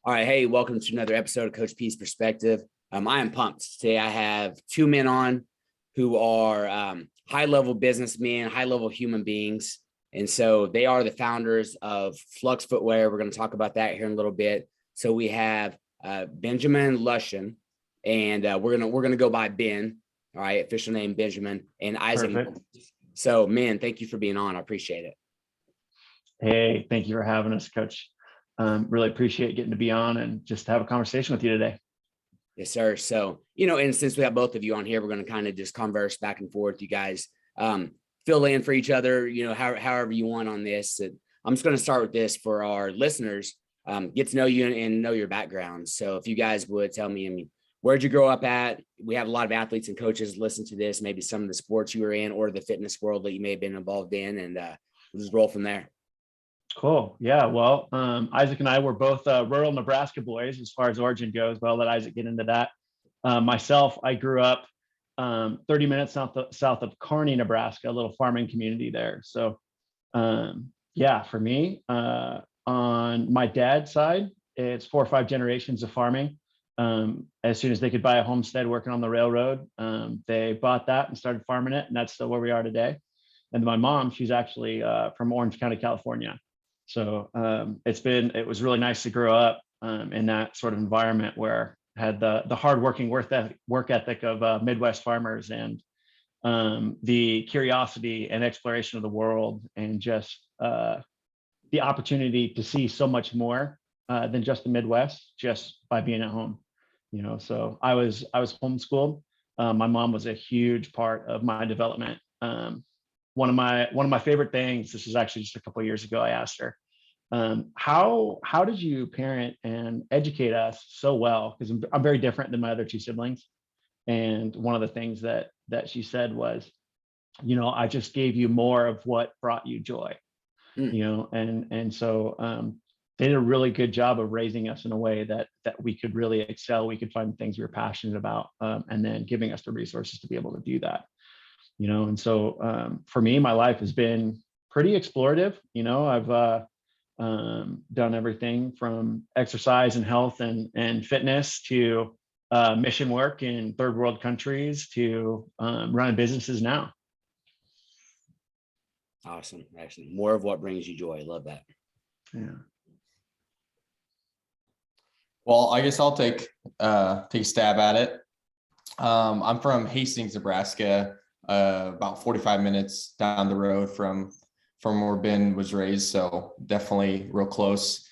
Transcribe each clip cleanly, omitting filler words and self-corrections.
All right. Hey, welcome to another episode of Coach P's Perspective. I am pumped. Today I have two men on who are high-level businessmen, high-level human beings. And so they are the founders of Flux Footwear. We're going to talk about that here in a little bit. So we have Benjamin Loschen, and we're gonna go by Ben. All right, official name Benjamin, and Isaac. Perfect. So, man, thank you for being on. I appreciate it. Hey, thank you for having us, Coach. Really appreciate getting to be on and just have a conversation with you today. Yes, sir. So, and since we have both of you on here, we're going to kind of just converse back and forth. You guys fill in for each other, however you want on this. And I'm just going to start with this for our listeners, get to know you and know your background. So if you guys would tell me, where'd you grow up at? We have a lot of athletes and coaches listen to this, maybe some of the sports you were in or the fitness world that you may have been involved in, and we'll just roll from there. Cool. Yeah. Well, Isaac and I were both rural Nebraska boys as far as origin goes, but I'll let Isaac get into that. Myself, I grew up 30 minutes south of Kearney, Nebraska, a little farming community there. So, for me, on my dad's side, it's 4 or 5 generations of farming. As soon as they could buy a homestead working on the railroad, they bought that and started farming it. And that's still where we are today. And my mom, she's actually from Orange County, California. So it was really nice to grow up in that sort of environment where I had the hardworking work ethic of Midwest farmers and the curiosity and exploration of the world, and just the opportunity to see so much more than just the Midwest just by being at home. So I was homeschooled. My mom was a huge part of my development. One of my favorite things, this was actually just a couple of years ago, I asked her, how did you parent and educate us so well? Because I'm very different than my other 2 siblings. And one of the things that she said was, I just gave you more of what brought you joy. And so they did a really good job of raising us in a way that we could really excel. We could find things we were passionate about, and then giving us the resources to be able to do that. And so for me, my life has been pretty explorative. I've done everything from exercise and health and fitness to mission work in third world countries to running businesses now. Awesome. Actually, more of what brings you joy. Love that. Yeah. Well, I guess I'll take a stab at it. I'm from Hastings, Nebraska. About 45 minutes down the road from where Ben was raised, so definitely real close.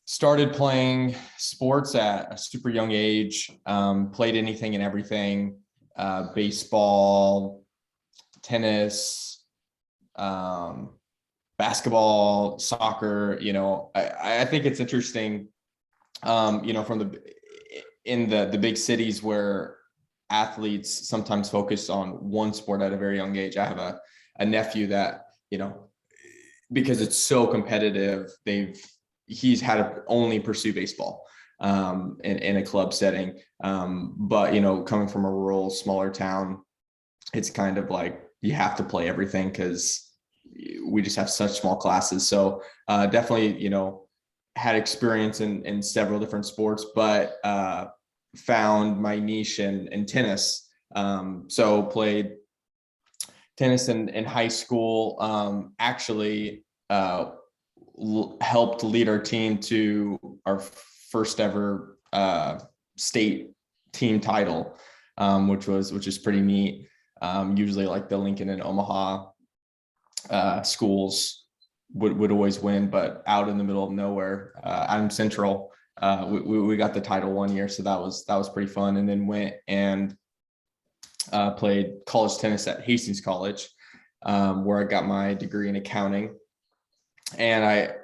Started playing sports at a super young age, played anything and everything, baseball, tennis, basketball, soccer. I think it's interesting, from the big cities where athletes sometimes focus on one sport at a very young age. I have a nephew that, because it's so competitive, he's had to only pursue baseball in a club setting. But, coming from a rural, smaller town, it's kind of like you have to play everything because we just have such small classes. So definitely, had experience in several different sports, but found my niche in tennis. So played tennis in high school, actually helped lead our team to our first ever state team title, which is pretty neat. Usually like the Lincoln and Omaha schools would always win, but out in the middle of nowhere, Adams Central, we got the title one year. So that was pretty fun. And then went and played college tennis at Hastings College, where I got my degree in accounting. And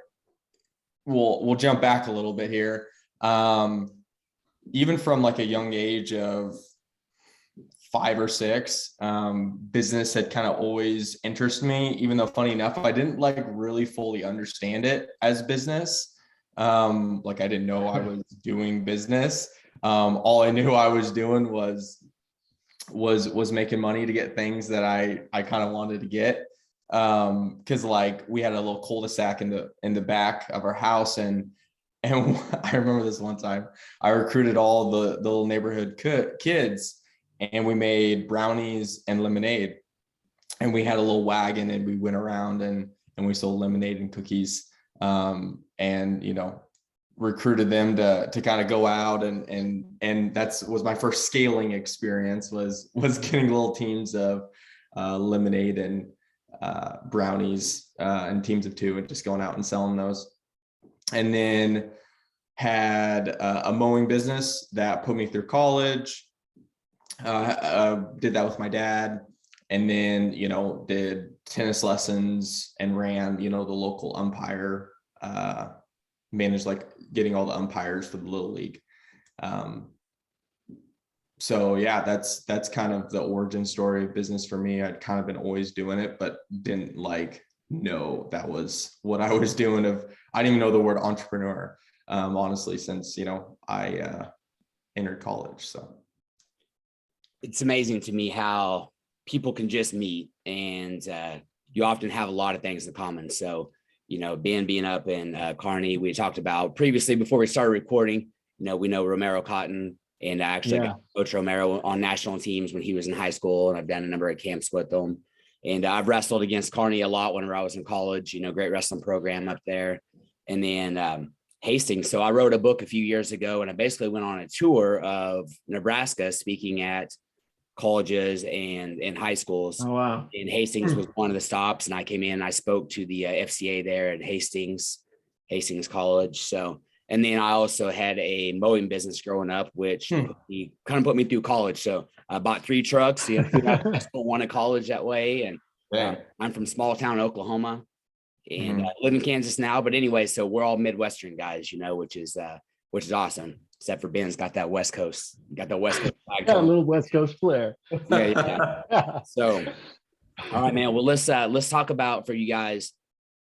we'll jump back a little bit here. Even from like a young age of 5 or 6, business had kind of always interested me, even though funny enough, I didn't like really fully understand it as business. Like I didn't know I was doing business. All I knew I was doing was making money to get things that I kind of wanted to get. Cause like we had a little cul-de-sac in the back of our house. And I remember this one time I recruited all the little neighborhood kids, and we made brownies and lemonade, and we had a little wagon, and we went around and we sold lemonade and cookies. And, you know, recruited them to kind of go out and was my first scaling experience, was getting little teams of lemonade and brownies in teams of 2, and just going out and selling those. And then had a mowing business that put me through college. Did that with my dad, and then, you know, did tennis lessons and ran, you know, the local umpire, managed like getting all the umpires for the little league. So yeah, that's kind of the origin story of business for me. I'd kind of been always doing it, but didn't like know that was what I was doing. I didn't even know the word entrepreneur, honestly, since, you know, I entered college. So it's amazing to me how people can just meet, and you often have a lot of things in common. So, you know, being up in Kearney, we talked about previously before we started recording, you know, we know Romero Cotton, and actually I got Coach Romero on national teams when he was in high school, and I've done a number of camps with him. And I've wrestled against Kearney a lot whenever I was in college, you know, great wrestling program up there. And then Hastings. So I wrote a book a few years ago, and I basically went on a tour of Nebraska speaking at colleges and high schools. Oh, wow. And Hastings was one of the stops. And I came in and I spoke to the FCA there at Hastings College. So, and then I also had a mowing business growing up, which kind of put me through college. So I bought 3 trucks, you know, one at college that way. And I'm from small town Oklahoma, and live in Kansas now. But anyway, so we're all Midwestern guys, you know, which is awesome. Except for Ben's got that West Coast, flag. Got a little West Coast flair. Yeah. So, all right, man. Well, let's talk about, for you guys,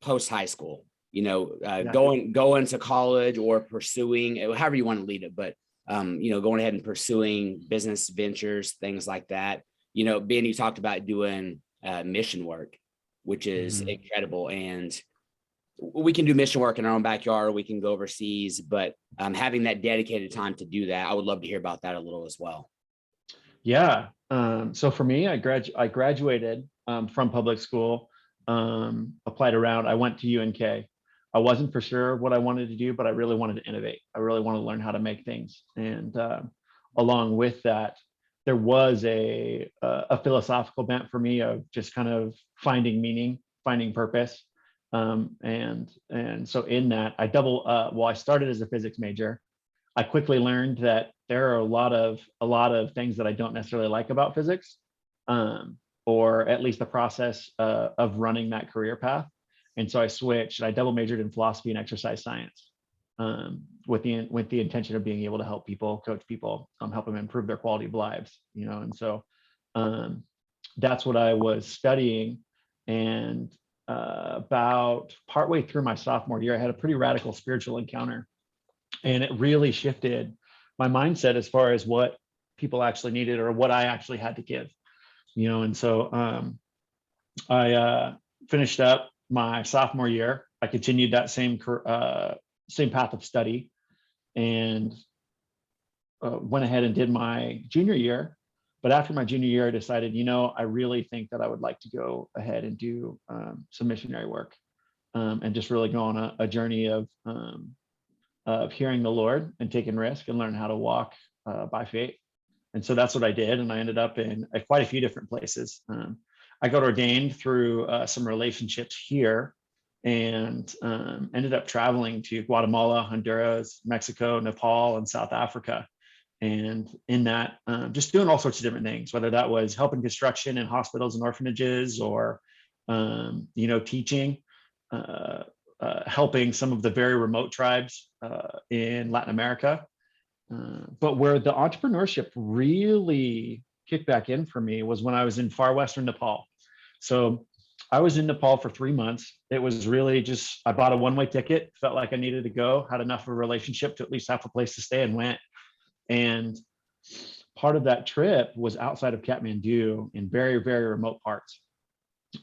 post high school. You know, going to college or pursuing, however you want to lead it, but you know, going ahead and pursuing business ventures, things like that. You know, Ben, you talked about doing mission work, which is incredible, and we can do mission work in our own backyard. We can go overseas, but having that dedicated time to do that, I would love to hear about that a little as well. Yeah. So for me, I graduated from public school, applied around. I went to UNK. I wasn't for sure what I wanted to do, but I really wanted to innovate. I really wanted to learn how to make things. And along with that, there was a philosophical bent for me of just kind of finding meaning, finding purpose. And so in that, I started as a physics major. I quickly learned that there are a lot of things that I don't necessarily like about physics, or at least the process of running that career path. And so I switched. I double majored in philosophy and exercise science, with the intention of being able to help people, coach people, help them improve their quality of lives. You know, and so that's what I was studying. And about partway through my sophomore year, I had a pretty radical spiritual encounter, and it really shifted my mindset as far as what people actually needed or what I actually had to give. You know, and so I finished up my sophomore year. I continued that same path of study, and went ahead and did my junior year. But after my junior year, I decided, you know, I really think that I would like to go ahead and do some missionary work, and just really go on a journey of hearing the Lord and taking risk and learn how to walk by faith. And so that's what I did. And I ended up in quite a few different places. I got ordained through some relationships here, and ended up traveling to Guatemala, Honduras, Mexico, Nepal, and South Africa. And in that, just doing all sorts of different things, whether that was helping construction in hospitals and orphanages, or, you know, teaching, helping some of the very remote tribes in Latin America. But where the entrepreneurship really kicked back in for me was when I was in far western Nepal. So I was in Nepal for 3 months. It was really just, I bought a one-way ticket, felt like I needed to go, had enough of a relationship to at least have a place to stay, and went. And part of that trip was outside of Kathmandu in very, very remote parts.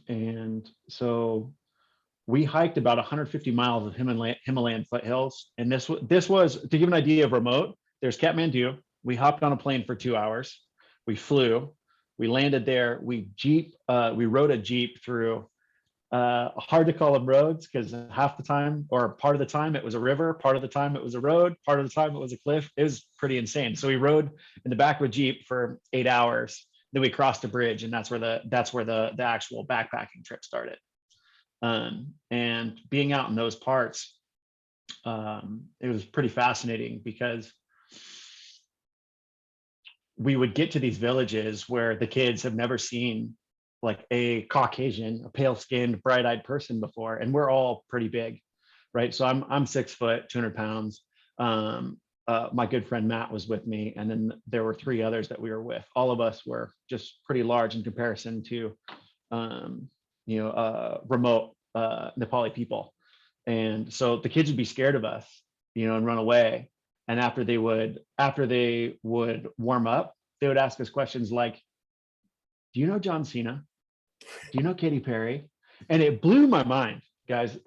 And so we hiked about 150 miles of Himalayan foothills. And this was, to give an idea of remote, there's Kathmandu. We hopped on a plane for 2 hours. We flew, we landed there, we rode a Jeep through, hard to call them roads because half the time or part of the time it was a river, part of the time it was a road, part of the time it was a cliff. It was pretty insane. So we rode in the back of a Jeep for 8 hours. Then we crossed a bridge, and that's where the actual backpacking trip started. And being out in those parts, it was pretty fascinating because we would get to these villages where the kids have never seen like a Caucasian, a pale-skinned, bright-eyed person before, and we're all pretty big, right? So I'm 6 foot, 200 pounds. My good friend Matt was with me, and then there were 3 others that we were with. All of us were just pretty large in comparison to, remote Nepali people. And so the kids would be scared of us, and run away. And after they would warm up, they would ask us questions like, do you know John Cena? Do you know Katy Perry? And it blew my mind, guys.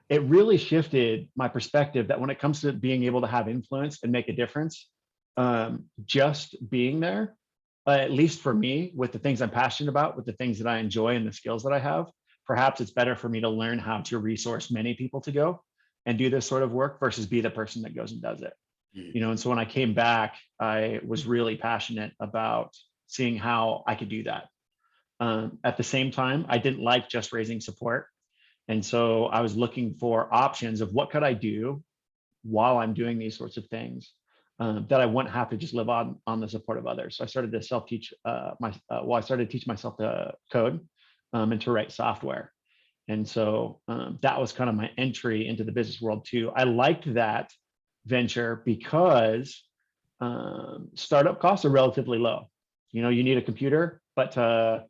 It really shifted my perspective that when it comes to being able to have influence and make a difference, just being there, at least for me, with the things I'm passionate about, with the things that I enjoy and the skills that I have, perhaps it's better for me to learn how to resource many people to go and do this sort of work versus be the person that goes and does it. And so when I came back, I was really passionate about seeing how I could do that. At the same time, I didn't like just raising support. And so I was looking for options of what could I do while I'm doing these sorts of things that I wouldn't have to just live on the support of others. So I started to self-teach I started to teach myself to code and to write software. And so that was kind of my entry into the business world too. I liked that venture because startup costs are relatively low. You need a computer, but to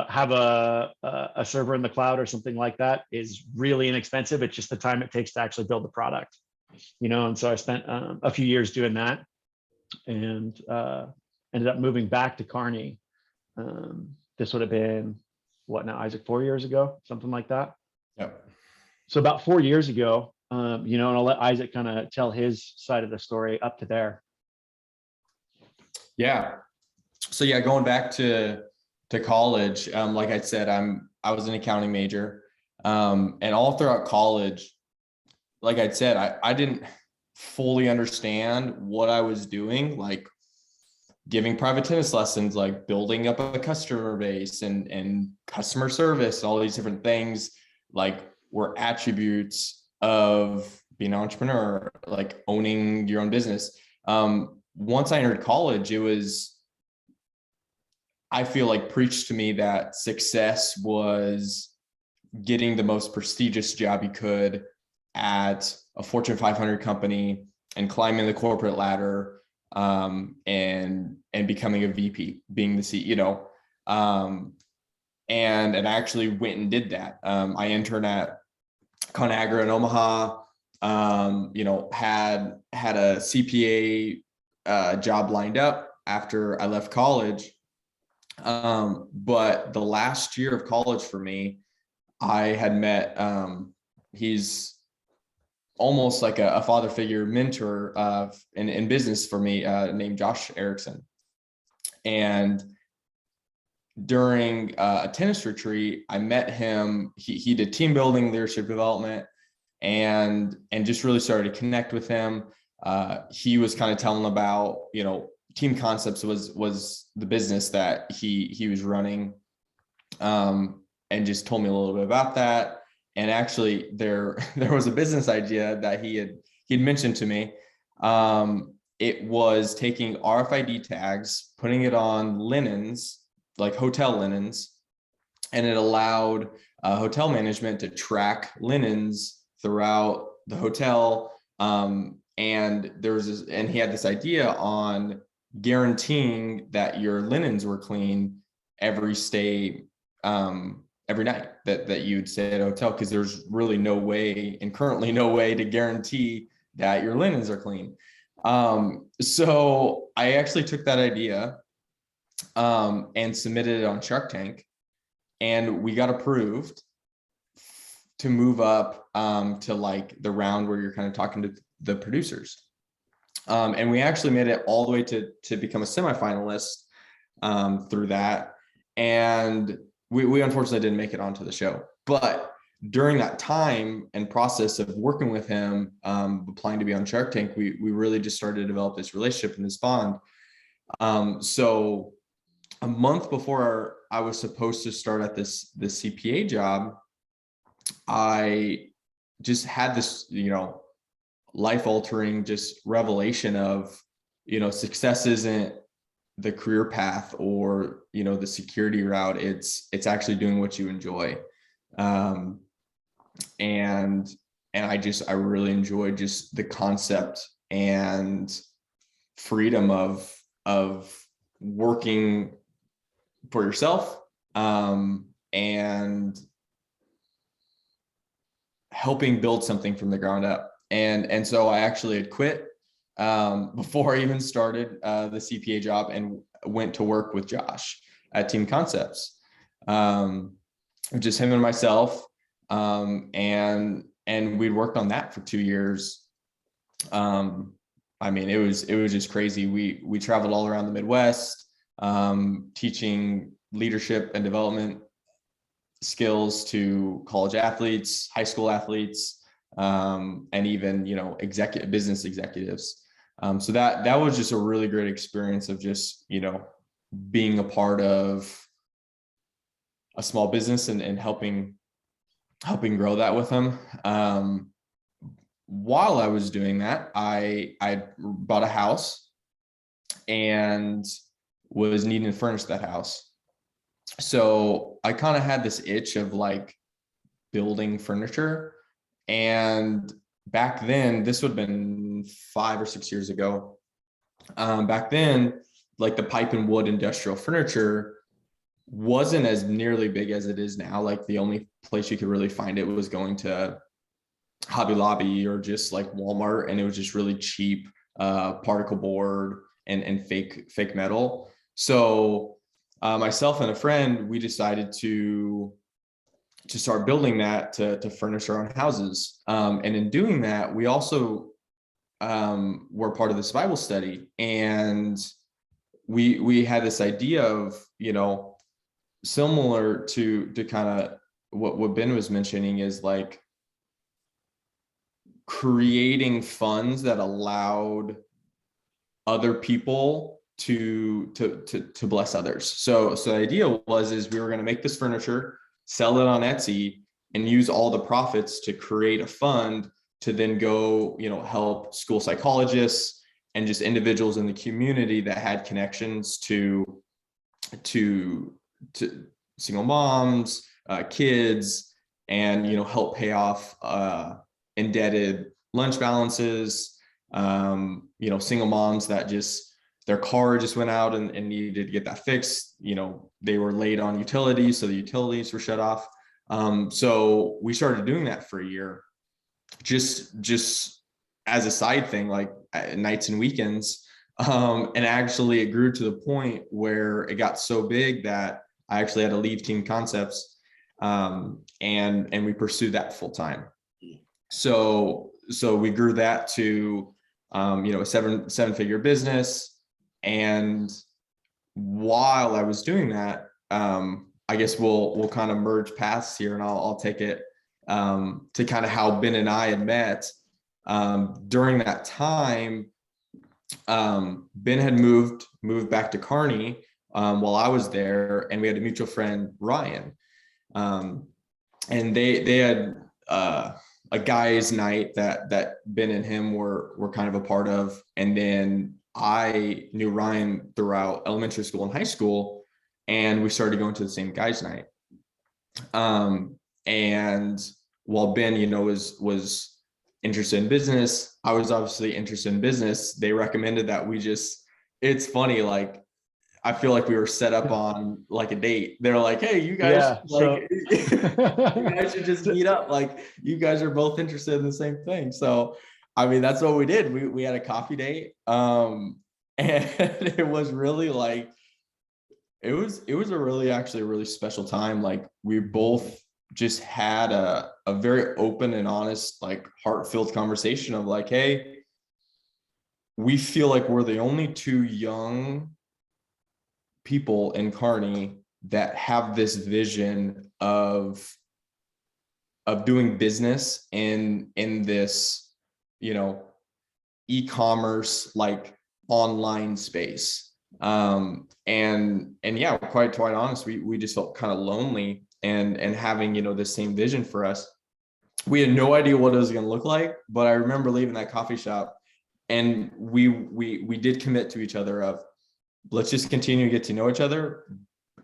have a server in the cloud or something like that is really inexpensive. It's just the time it takes to actually build the product, and so I spent a few years doing that and ended up moving back to Kearney. This would have been what now, Isaac, 4 years ago, something like that. Yep. So about 4 years ago, and I'll let Isaac kind of tell his side of the story up to there. Yeah. So yeah, going back to college, like I said, I was an accounting major, and all throughout college, like I said, I didn't fully understand what I was doing, like giving private tennis lessons, like building up a customer base and customer service, all these different things, like were attributes of being an entrepreneur, like owning your own business. Once I entered college, it was, I feel like, preached to me that success was getting the most prestigious job you could at a Fortune 500 company and climbing the corporate ladder, and becoming a VP, being the CEO. And I actually went and did that. I interned at ConAgra in Omaha, had a CPA job lined up after I left college. But the last year of college for me, I had met, he's almost like a father figure mentor in business for me, named Josh Erickson. And during a tennis retreat, I met him. He did team building, leadership development, and just really started to connect with him. He was kind of telling about, Team Concepts was the business that he was running, and just told me a little bit about that. And actually, there was a business idea that he'd mentioned to me. It was taking RFID tags, putting it on linens, like hotel linens, and it allowed hotel management to track linens throughout the hotel. And he had this idea on guaranteeing that your linens were clean every stay, every night that you'd stay at a hotel, because there's really no way, and currently no way, to guarantee that your linens are clean. So I actually took that idea and submitted it on Shark Tank. and we got approved to move up to like the round where you're kind of talking to the producers. And we actually made it all the way to become a semifinalist through that. And we unfortunately didn't make it onto the show. But during that time and process of working with him, applying to be on Shark Tank, we really just started to develop this relationship and this bond. So a month before I was supposed to start at this CPA job, I just had this, life-altering just revelation of, success isn't the career path or, the security route. It's actually doing what you enjoy. And I really enjoyed just the concept and freedom of working for yourself, and helping build something from the ground up. And so I actually had quit before I even started the CPA job and went to work with Josh at Team Concepts. Just him and myself. And we'd worked on that for 2 years. It was just crazy. We traveled all around the Midwest, teaching leadership and development skills to college athletes, high school athletes, and even, business executives. So that was just a really great experience of just, being a part of a small business and helping grow that with them. While I was doing that, I bought a house and was needing to furnish that house. So I kind of had this itch of like building furniture. And back then, this would have been 5 or 6 years ago. Back then, like the pipe and wood industrial furniture wasn't as nearly big as it is now. Like the only place you could really find it was going to Hobby Lobby or just like Walmart. And it was just really cheap particle board and fake metal. So myself and a friend, we decided to start building that to furnish our own houses. And in doing that, we also were part of this Bible study. And we had this idea of, similar to kind of what Ben was mentioning, is like creating funds that allowed other people to bless others. So the idea is we were going to make this furniture, sell it on Etsy, and use all the profits to create a fund to then go, help school psychologists and just individuals in the community that had connections to single moms, kids, and, help pay off indebted lunch balances, single moms that just their car just went out and needed to get that fixed. They were late on utilities, so the utilities were shut off. So we started doing that for a year, just as a side thing, like nights and weekends. And actually it grew to the point where it got so big that I actually had to leave Team Concepts, and we pursued that full time. So we grew that to, a seven-figure business. And while I was doing that, I guess we'll kind of merge paths here, and I'll take it to kind of how Ben and I had met. During that time, Ben had moved back to Kearney while I was there, and we had a mutual friend, Ryan, and they had a guys' night that Ben and him were kind of a part of. And then I knew Ryan throughout elementary school and high school, and we started going to the same guys' night. And while Ben, was interested in business, I was obviously interested in business. They recommended that it's funny, like, I feel like we were set up on like a date. They're like, hey, you guys, you guys should just meet up. Like, you guys are both interested in the same thing. So, that's what we did. We had a coffee date. And it was really like, it was a really actually a really special time. Like we both just had a very open and honest, like heart-filled conversation of like, hey, we feel like we're the only two young people in Kearney that have this vision of doing business in this, e-commerce, like online space. And yeah, quite honest, we just felt kind of lonely and having, the same vision for us. We had no idea what it was going to look like, but I remember leaving that coffee shop and we did commit to each other of, let's just continue to get to know each other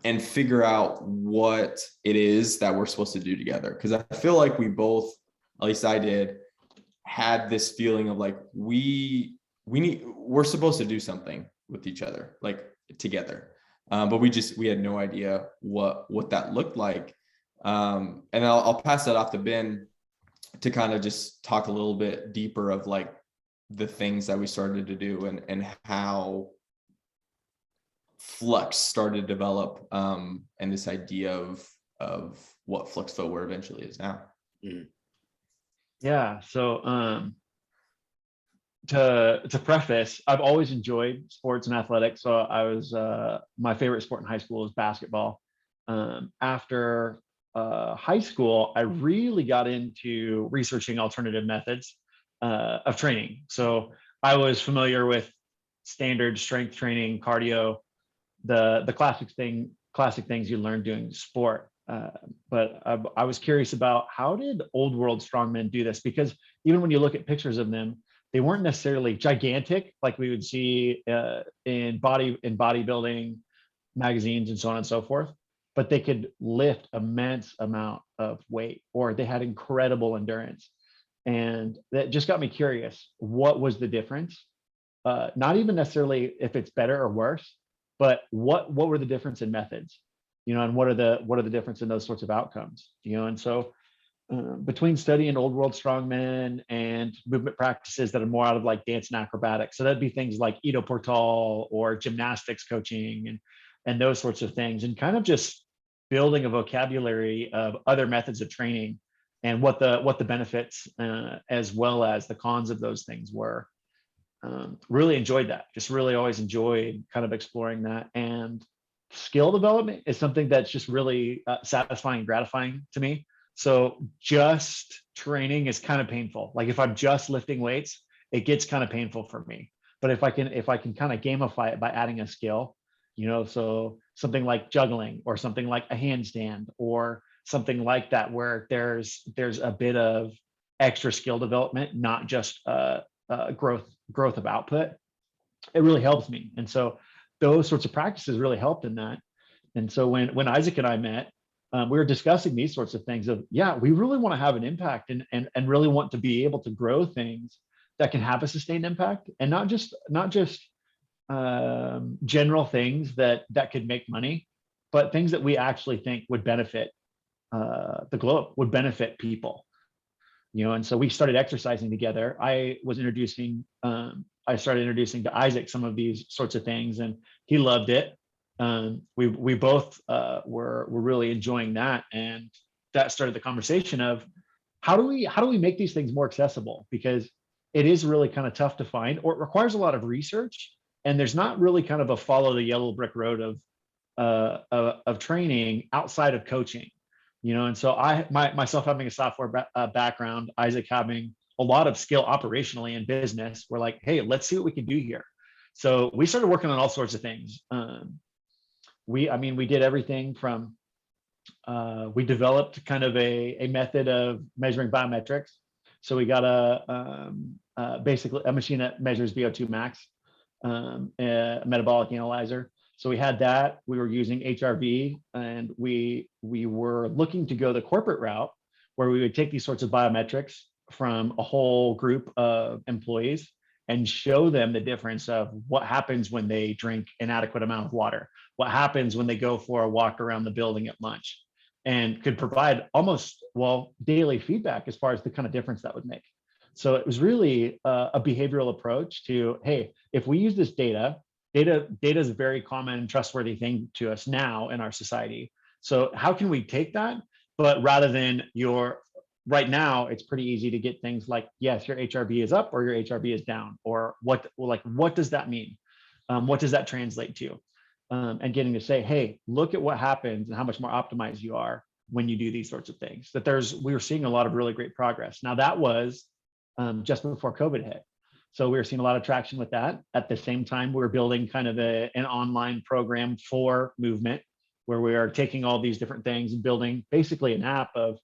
and figure out what it is that we're supposed to do together. Because I feel like we both, at least I did, had this feeling of like we're supposed to do something with each other, like together. But we had no idea what that looked like. And I'll pass that off to Ben to kind of just talk a little bit deeper of like the things that we started to do and how Flux started to develop, and this idea of what Flux Footwear eventually is now. Mhm. Yeah. So to preface, I've always enjoyed sports and athletics. So I was my favorite sport in high school was basketball. After high school, I really got into researching alternative methods of training. So I was familiar with standard strength training, cardio, the classic things you learn doing sport. But I was curious about how did old world strongmen do this? Because even when you look at pictures of them, they weren't necessarily gigantic like we would see in bodybuilding magazines and so on and so forth, but they could lift immense amount of weight, or they had incredible endurance. And that just got me curious. What was the difference? Not even necessarily if it's better or worse, but what were the difference in methods, and what are the difference in those sorts of outcomes, and so between studying old world strongmen and movement practices that are more out of like dance and acrobatics, so that'd be things like Ido Portal or gymnastics coaching and those sorts of things, and kind of just building a vocabulary of other methods of training and what the benefits as well as the cons of those things were. Really enjoyed that. Just really always enjoyed kind of exploring that. And skill development is something that's just really satisfying and gratifying to me. So just training is kind of painful. Like if I'm just lifting weights, it gets kind of painful for me. But if I can kind of gamify it by adding a skill, so something like juggling or something like a handstand or something like that, where there's a bit of extra skill development, not just growth of output, it really helps me. And so those sorts of practices really helped in that. And so when Isaac and I met, we were discussing these sorts of things of, yeah, we really want to have an impact and really want to be able to grow things that can have a sustained impact, and not just general things that could make money, but things that we actually think would benefit the globe, would benefit people. And so we started exercising together. I started introducing to Isaac some of these sorts of things, and he loved it. We both were really enjoying that, and that started the conversation of how do we make these things more accessible, because it is really kind of tough to find, or it requires a lot of research, and there's not really kind of a follow the yellow brick road of training outside of coaching. And so myself having a software background, Isaac having a lot of skill operationally in business, we're like, hey, let's see what we can do here. So we started working on all sorts of things. We did everything from, we developed kind of a method of measuring biometrics. So we got basically a machine that measures VO2 max, a metabolic analyzer. So we had that. We were using HRV, and we were looking to go the corporate route, where we would take these sorts of biometrics from a whole group of employees and show them the difference of what happens when they drink an adequate amount of water, what happens when they go for a walk around the building at lunch, and could provide almost, daily feedback as far as the kind of difference that would make. So it was really a behavioral approach to, hey, if we use this data Data is a very common and trustworthy thing to us now in our society. So how can we take that? But rather than right now, it's pretty easy to get things like, yes, your HRV is up or your HRV is down, or what does that mean? What does that translate to? And getting to say, hey, look at what happens and how much more optimized you are when you do these sorts of things. We were seeing a lot of really great progress. Now that was just before COVID hit. So we were seeing a lot of traction with that. At the same time, we were building kind of an online program for movement, where we are taking all these different things and building basically an app of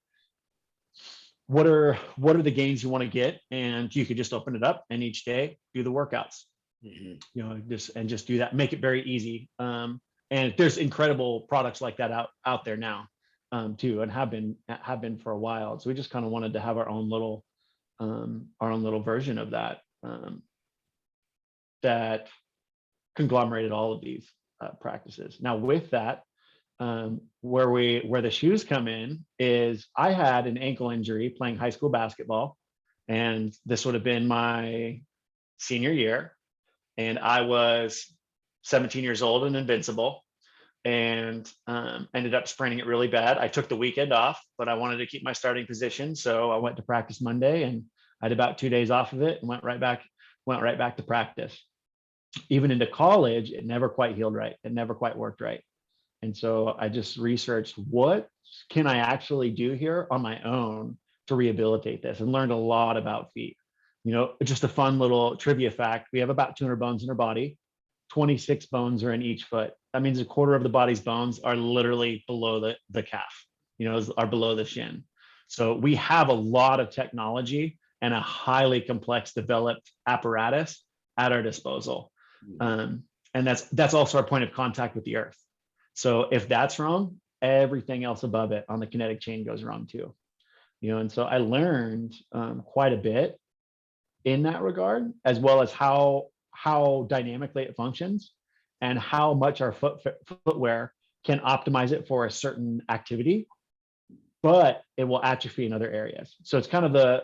what are the gains you want to get, and you could just open it up and each day do the workouts. Just do that, make it very easy. And there's incredible products like that out there now too, and have been for a while. So we just kind of wanted to have our own little version of that, that conglomerated all of these practices. Now with that, where the shoes come in is, I had an ankle injury playing high school basketball, and this would have been my senior year, and I was 17 years old and invincible, and ended up spraining it really bad. I took the weekend off, but I wanted to keep my starting position, so I went to practice Monday, and I had about 2 days off of it and went right back to practice. Even into college, it never quite healed right. It never quite worked right. And so I just researched, what can I actually do here on my own to rehabilitate this, and learned a lot about feet. Just a fun little trivia fact: we have about 200 bones in our body. 26 bones are in each foot. That means a quarter of the body's bones are literally below the calf, are below the shin. So we have a lot of technology and a highly complex developed apparatus at our disposal. And that's also our point of contact with the earth. So if that's wrong, everything else above it on the kinetic chain goes wrong too. And so I learned quite a bit in that regard, as well as how dynamically it functions, and how much our footwear can optimize it for a certain activity, but it will atrophy in other areas. So it's kind of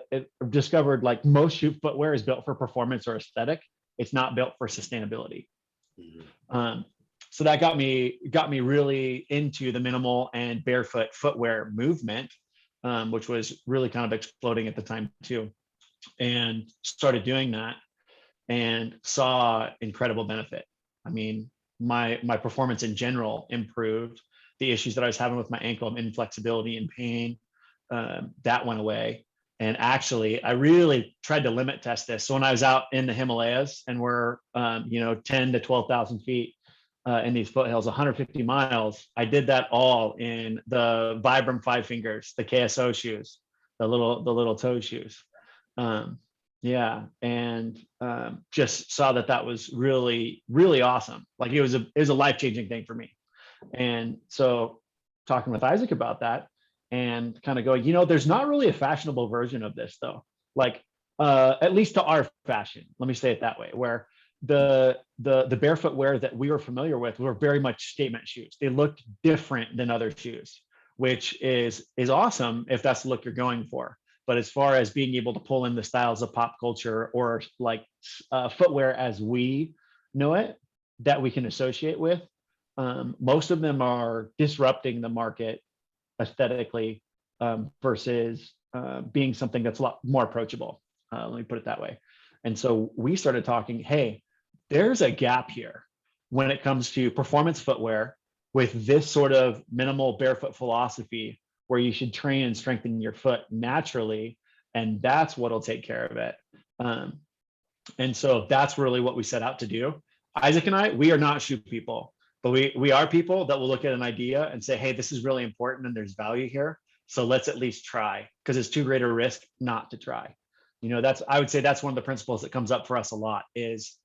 discovered, like, most shoe footwear is built for performance or aesthetic. It's not built for sustainability. So that got me really into the minimal and barefoot footwear movement, which was really kind of exploding at the time too, and started doing that and saw incredible benefit. I mean, my performance in general improved. The issues that I was having with my ankle and inflexibility and pain, that went away. And actually, I really tried to limit test this. So when I was out in the Himalayas, and we're 10 to 12,000 feet in these foothills, 150 miles, I did that all in the Vibram 5 Fingers, the KSO shoes, the little toe shoes. And just saw that was really, really awesome. Like, it was a life-changing thing for me. And so talking with Isaac about that, and kind of going, there's not really a fashionable version of this though. Like, at least to our fashion, let me say it that way, where the barefoot wear that we were familiar with were very much statement shoes. They looked different than other shoes, which is awesome if that's the look you're going for. But as far as being able to pull in the styles of pop culture, or like footwear as we know it, that we can associate with, most of them are disrupting the market aesthetically, versus being something that's a lot more approachable. Let me put it that way. And so we started talking, hey, there's a gap here when it comes to performance footwear with this sort of minimal barefoot philosophy, where you should train and strengthen your foot naturally, and that's what'll take care of it. And so that's really what we set out to do. Isaac and I, we are not shoe people, but we are people that will look at an idea and say, hey, this is really important and there's value here, so let's at least try, because it's too great a risk not to try. I would say that's one of the principles that comes up for us a lot, is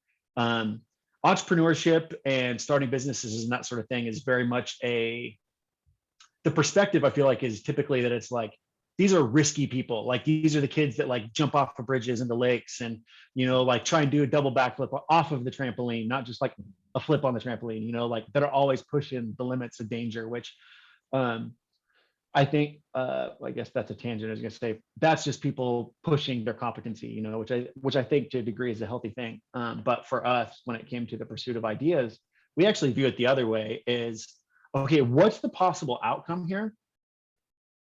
entrepreneurship and starting businesses and that sort of thing is very much the perspective, I feel like, is typically that it's like, these are risky people. Like, these are the kids that like jump off of bridges into lakes and, like try and do a double backflip off of the trampoline, not just like a flip on the trampoline, like that are always pushing the limits of danger, which I I think, I guess that's a tangent. I was going to say that's just people pushing their competency, you know, which I think to a degree is a healthy thing. But for us, when it came to the pursuit of ideas, we actually view it the other way: is okay, what's the possible outcome here?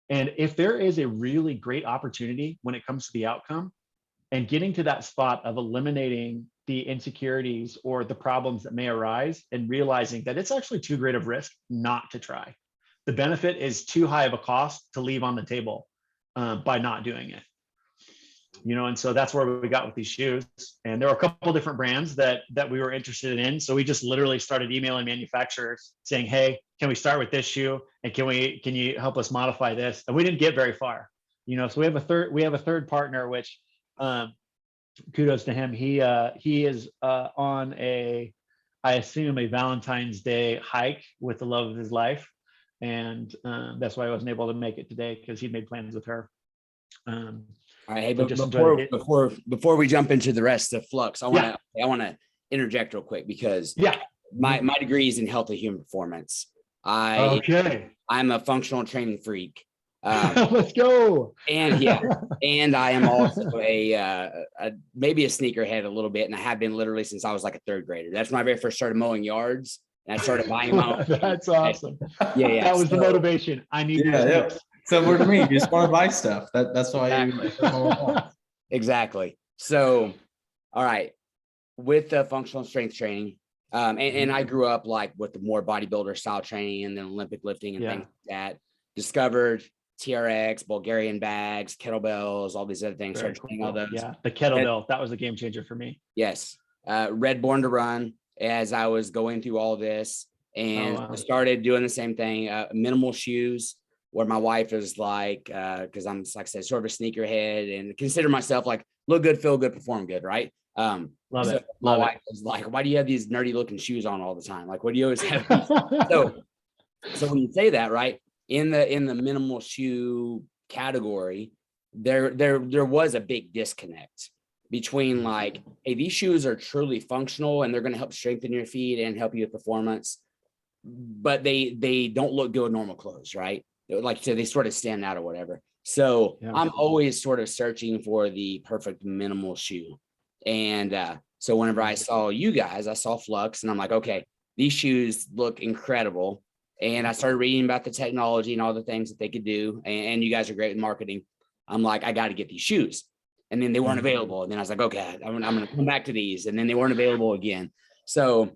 And if there is a really great opportunity when it comes to the outcome, and getting to that spot of eliminating the insecurities or the problems that may arise, and realizing that it's actually too great of risk not to try. The benefit is too high of a cost to leave on the table by not doing it. You know, and so that's where we got with these shoes. And there were a couple different brands that we were interested in. So we just literally started emailing manufacturers saying, hey, can we start with this shoe? And can you help us modify this? And we didn't get very far. You know, so we have a third partner, which kudos to him. He is on I assume a Valentine's Day hike with the love of his life. And that's why I wasn't able to make it today, because he'd made plans with her. All right, hey, but before we jump into the rest of Flux, I want to interject real quick, because my degree is in health and human performance. I'm a functional training freak. Let's go. And I am also maybe a sneakerhead a little bit, and I have been literally since I was like a third grader. That's when I very first started mowing yards, and I started buying my own. That's awesome. Yeah. That was the motivation. I need this. So for me, you just want to buy stuff. That's why exactly. So, all right, with the functional strength training, and I grew up like with the more bodybuilder style training and then Olympic lifting and things like that. Discovered TRX, Bulgarian bags, kettlebells, all these other things. Started training all those. Yeah, the kettlebell, that was a game changer for me. Yes. Read Born to Run as I was going through all this, and I started doing the same thing. Minimal shoes, where my wife is like, because I'm, like I said, sort of a sneakerhead and consider myself like look good, feel good, perform good, right? Love it. My wife was like, why do you have these nerdy looking shoes on all the time? Like, what do you always have? So when you say that, right, in the minimal shoe category, there was a big disconnect between like, hey, these shoes are truly functional and they're going to help strengthen your feet and help you with performance, but they don't look good with normal clothes, right? Like, so they sort of stand out or whatever. So I'm always sort of searching for the perfect minimal shoe. And so whenever I saw you guys, I saw Flux, and I'm like, okay, these shoes look incredible. And I started reading about the technology and all the things that they could do. And you guys are great at marketing. I'm like, I got to get these shoes. And then they weren't available. And then I was like, okay, I'm going to come back to these. And then they weren't available again. So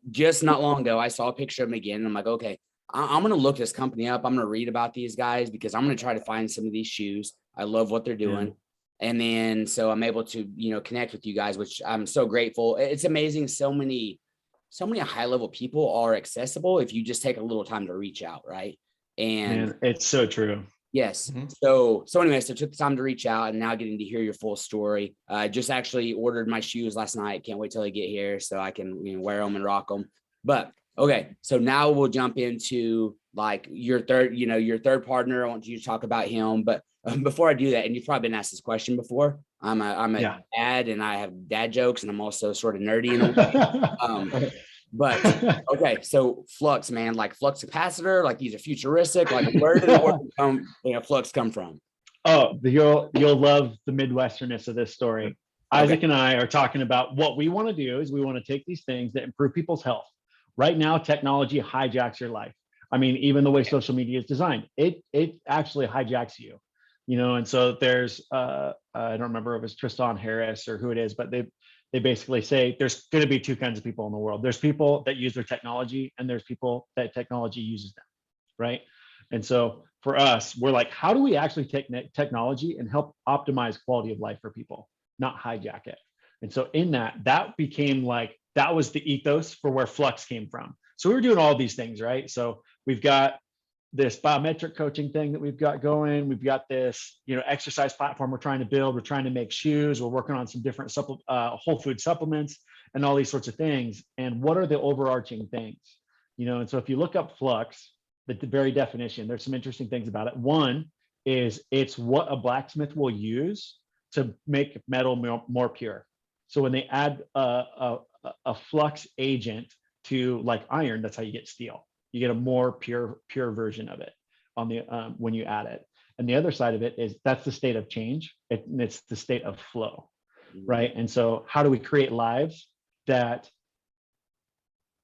just not long ago, I saw a picture of them again. And I'm like, okay, I'm going to look this company up. I'm going to read about these guys, because I'm going to try to find some of these shoes. I love what they're doing. And then, so I'm able to, connect with you guys, which I'm so grateful. It's amazing. So many high level people are accessible if you just take a little time to reach out. Right. And it's so true. Yes. So anyway, so took the time to reach out, and now getting to hear your full story. I just actually ordered my shoes last night. Can't wait till they get here so I can wear them and rock them. But okay, so now we'll jump into like your third partner. I want you to talk about him, but before I do that, and you've probably been asked this question before, I'm a dad, and I have dad jokes, and I'm also sort of nerdy in a way. But okay, so Flux, man, like flux capacitor, like these are futuristic. Like, where did the word Flux come from? Oh, you'll love the Midwesterness of this story. Okay. Isaac and I are talking about what we want to do is we want to take these things that improve people's health. Right now, technology hijacks your life. I mean, even the way social media is designed, it actually hijacks you. And so there's I don't remember if it's Tristan Harris or who it is, but they basically say there's going to be two kinds of people in the world. There's people that use their technology, and there's people that technology uses them, right? And so for us, we're like, how do we actually take technology and help optimize quality of life for people, not hijack it? And so in that became like, that was the ethos for where Flux came from. So we were doing all these things, right? So we've got this biometric coaching thing that we've got going. We've got this, exercise platform we're trying to build. We're trying to make shoes. We're working on some different whole food supplements and all these sorts of things. And what are the overarching things? And so if you look up Flux, the very definition, there's some interesting things about it. One is it's what a blacksmith will use to make metal more pure. So when they add a flux agent to like iron, that's how you get steel. You get a more pure version of it. on the when you add it. And the other side of it is that's the state of change. It's the state of flow, right? And so how do we create lives that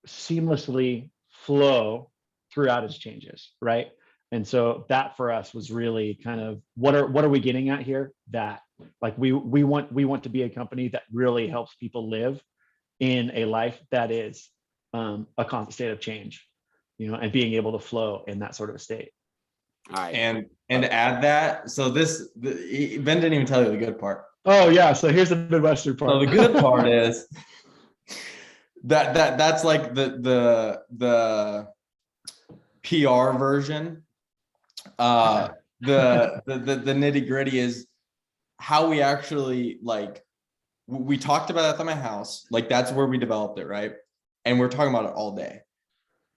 seamlessly flow throughout its changes, right? And so that for us was really kind of what are we getting at here? That like we want to be a company that really helps people live in a life that is a constant state of change, you know, and being able to flow in that sort of a state. All right. And to add that, so Ben didn't even tell you the good part. Oh yeah, so here's the Midwestern part. So the good part is that's like the PR version. The nitty gritty is how we actually, like, we talked about it at my house, like that's where we developed it, right? And we're talking about it all day.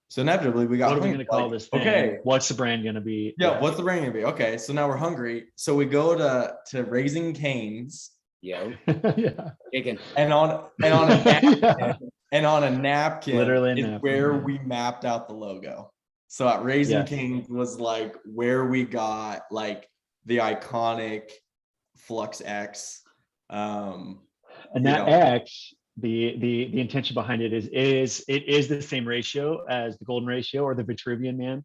So inevitably we got, what are we going to call this thing? Okay, what's the brand going to be? Yeah, what's the brand going to be? Okay, so now we're hungry, so we go to Raising Cane's. Yeah. Yeah. Chicken. And on a napkin, Yeah. and on a napkin Literally a is napkin, where yeah. we mapped out the logo. So at Raising Yes. Cane's was like where we got like the iconic Flux X. And that X, the intention behind it is the same ratio as the golden ratio or the Vitruvian man.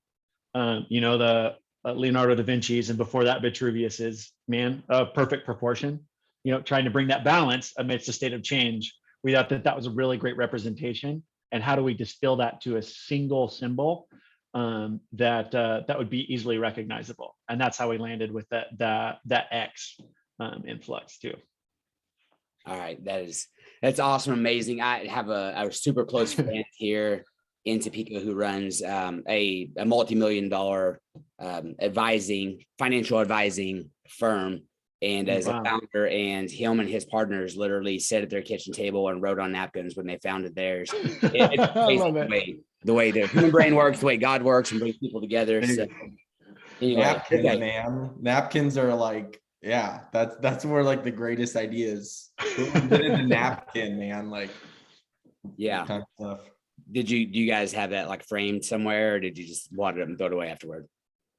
You know, the Leonardo da Vinci's, and before that Vitruvius's man, perfect proportion, you know, trying to bring that balance amidst a state of change. We thought that was a really great representation. And how do we distill that to a single symbol that would be easily recognizable? And that's how we landed with that X in Flux too. All right, that's awesome, amazing. I have a super close friend here in Topeka who runs a multi-million-dollar financial advising firm, and as a founder, and him and his partners literally sat at their kitchen table and wrote on napkins when they founded theirs. It's amazing the way the human brain works, the way God works, and brings people together. So, anyway, napkins, man, napkins are like, yeah, that's where like the greatest ideas. Who invented the napkin, man? Like, yeah. Kind of stuff. Do you guys have that like framed somewhere, or did you just wad it up and throw it away afterward?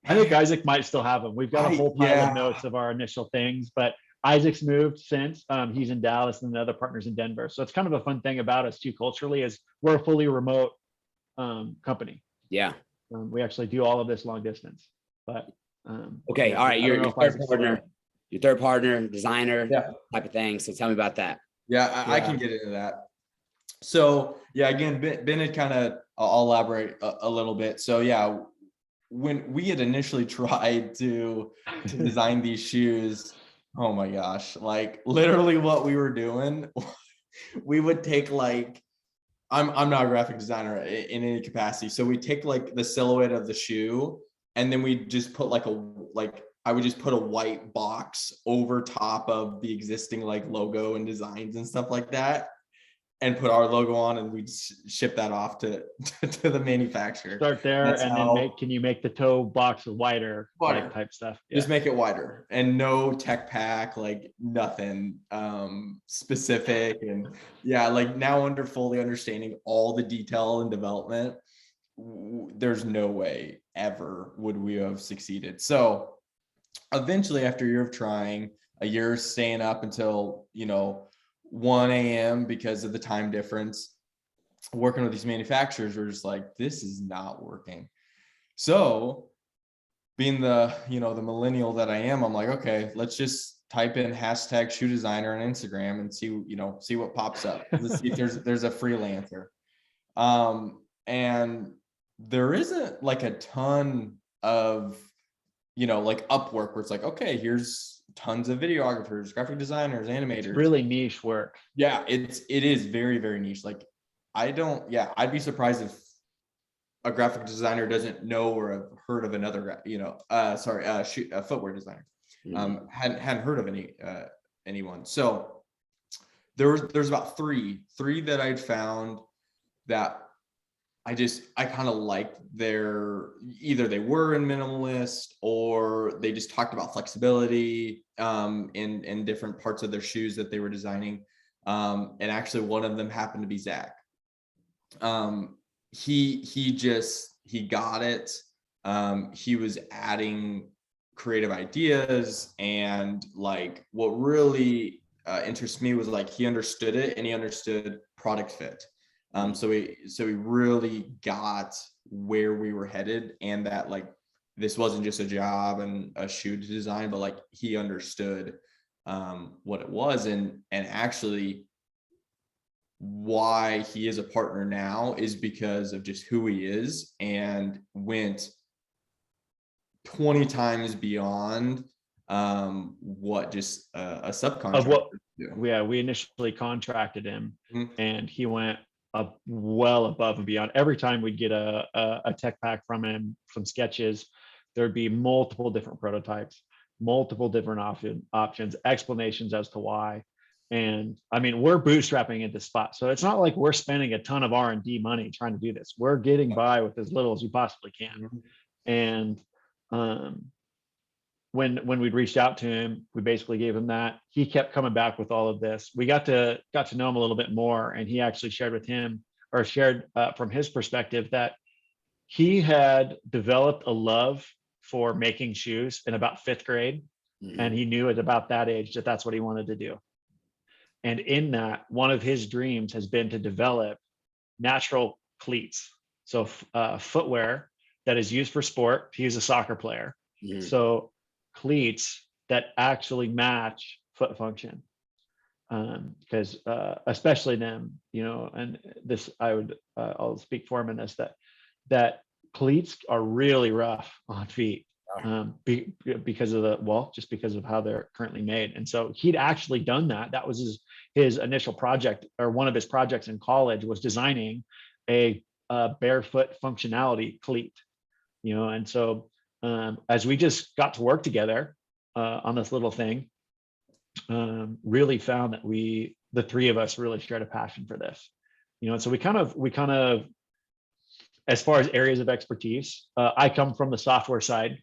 I think Isaac might still have them. We've got a whole pile of notes of our initial things, but Isaac's moved since. He's in Dallas, and the other partner's in Denver. So it's kind of a fun thing about us too culturally is we're a fully remote company. Yeah. We actually do all of this long distance. But okay, all right. Your third partner, designer, type of thing. So tell me about that. Yeah, I can get into that. So yeah, again, Ben had kind of, I'll elaborate a little bit. So yeah, when we had initially tried to design these shoes, oh my gosh, like literally what we were doing, we would take like, I'm not a graphic designer in any capacity. So we take like the silhouette of the shoe, and then we just put I would just put a white box over top of the existing like logo and designs and stuff like that, and put our logo on, and we'd ship that off to the manufacturer. Start there. That's and then can you make the toe box wider. Like type stuff? Yeah. Just make it wider, and no tech pack, like nothing specific. And yeah, like now under fully understanding all the detail and development, there's no way ever would we have succeeded. So eventually, after a year of trying, a year of staying up until 1 a.m. because of the time difference, working with these manufacturers, we're just like, this is not working. So being the millennial that I am, I'm like, okay, let's just type in hashtag shoe designer on Instagram and see what pops up. Let's see if there's a freelancer. And there isn't like a ton of like Upwork where it's like, okay, here's tons of videographers, graphic designers, animators. It's really niche work. Yeah, it is very, very niche. Like I'd be surprised if a graphic designer doesn't know or have heard of another, a footwear designer. Hadn't heard of anyone. So there's about three that I'd found that I kind of liked either they were in minimalist or they just talked about flexibility in different parts of their shoes that they were designing. And actually one of them happened to be Zach. He got it. he was adding creative ideas, and like what really interests me was like he understood it, and he understood product fit. So he really got where we were headed, and that like this wasn't just a job and a shoe to design, but like he understood what it was, and actually why he is a partner now is because of just who he is, and went 20 times beyond what just a subcontractor Of what, do. yeah, we initially contracted him, Mhm. and he went up well above and beyond. Every time we'd get a tech pack from him, some sketches, there'd be multiple different prototypes, multiple different options, explanations as to why. And I mean, we're bootstrapping at this spot, so it's not like we're spending a ton of R&D money trying to do this. We're getting by with as little as we possibly can. And when we'd reached out to him, we basically gave him that. He kept coming back with all of this. We got to know him a little bit more, and he actually shared from his perspective that he had developed a love for making shoes in about 5th grade, and he knew at about that age that that's what he wanted to do. And in that, one of his dreams has been to develop natural cleats, so footwear that is used for sport. He's a soccer player, so cleats that actually match foot function, because especially them, you know, and this I'll speak for him in this, that cleats are really rough on feet, because of just because of how they're currently made. And so he'd actually done that. That was his initial project, or one of his projects in college, was designing a barefoot functionality cleat, you know. And so as we just got to work together on this little thing, really found that the three of us really shared a passion for this, you know. And so we kind of, as far as areas of expertise, I come from the software side,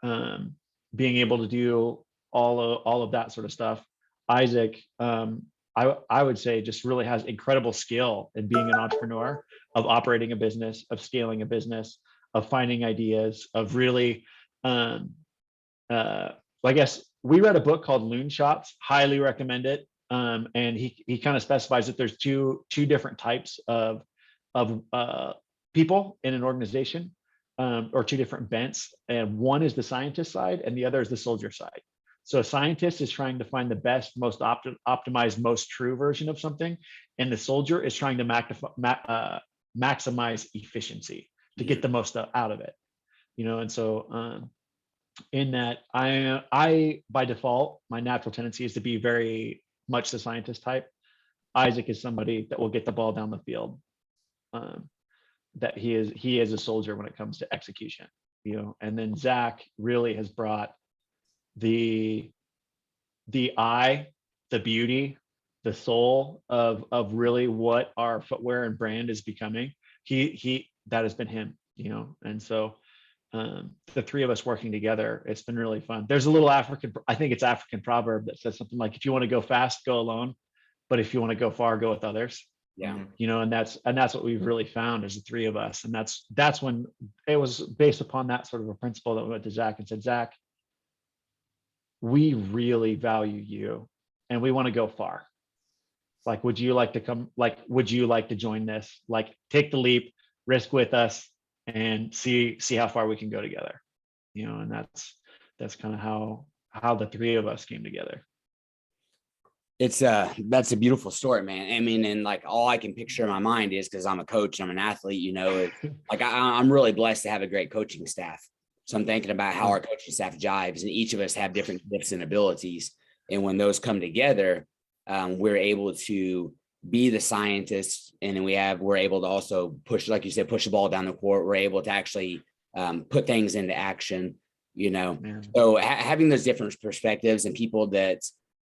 being able to do all of that sort of stuff. Isaac, I would say, just really has incredible skill in being an entrepreneur, of operating a business, of scaling a business, of finding ideas, of really, I guess we read a book called Loon Shots, highly recommend it. And he kind of specifies that there's two different types of people in an organization, or two different bents. And one is the scientist side, and the other is the soldier side. So a scientist is trying to find the best, most optimized, most true version of something. And the soldier is trying to maximize efficiency to get the most out of it, you know. And so in that, I by default, my natural tendency is to be very much the scientist type. Isaac is somebody that will get the ball down the field. That he is a soldier when it comes to execution, you know. And then Zach really has brought the eye, the beauty, the soul of really what our footwear and brand is becoming. That has been him, you know. And so the three of us working together, it's been really fun. There's a little I think it's African proverb that says something like, if you want to go fast, go alone, but if you want to go far, go with others. Yeah. You know, and that's what we've really found as the three of us. And that's when it was based upon that sort of a principle that we went to Zach and said, Zach, we really value you, and we want to go far. Like, would you like to come? Like, would you like to join this? Like, take the leap, risk with us, and see how far we can go together. You know, and that's kind of how the three of us came together. That's a beautiful story, man. I mean, and like all I can picture in my mind is, because I'm a coach, I'm an athlete, you know, like I'm really blessed to have a great coaching staff. So I'm thinking about how our coaching staff jives, and each of us have different gifts and abilities. And when those come together, we're able to be the scientists, and then we're able to also push, like you said, push the ball down the court. We're able to actually put things into action, you know. Yeah. So having those different perspectives and people that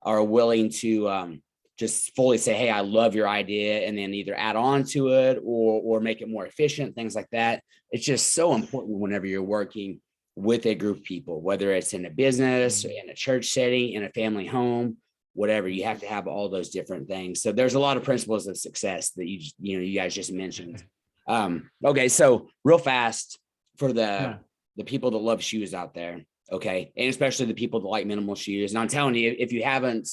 are willing to just fully say, hey, I love your idea, and then either add on to it or make it more efficient, things like that. It's just so important whenever you're working with a group of people, whether it's in a business, in a church setting, in a family home, whatever. You have to have all those different things. So there's a lot of principles of success that you guys just mentioned. Okay, so real fast for the the people that love shoes out there. Okay. And especially the people that like minimal shoes. And I'm telling you, if you haven't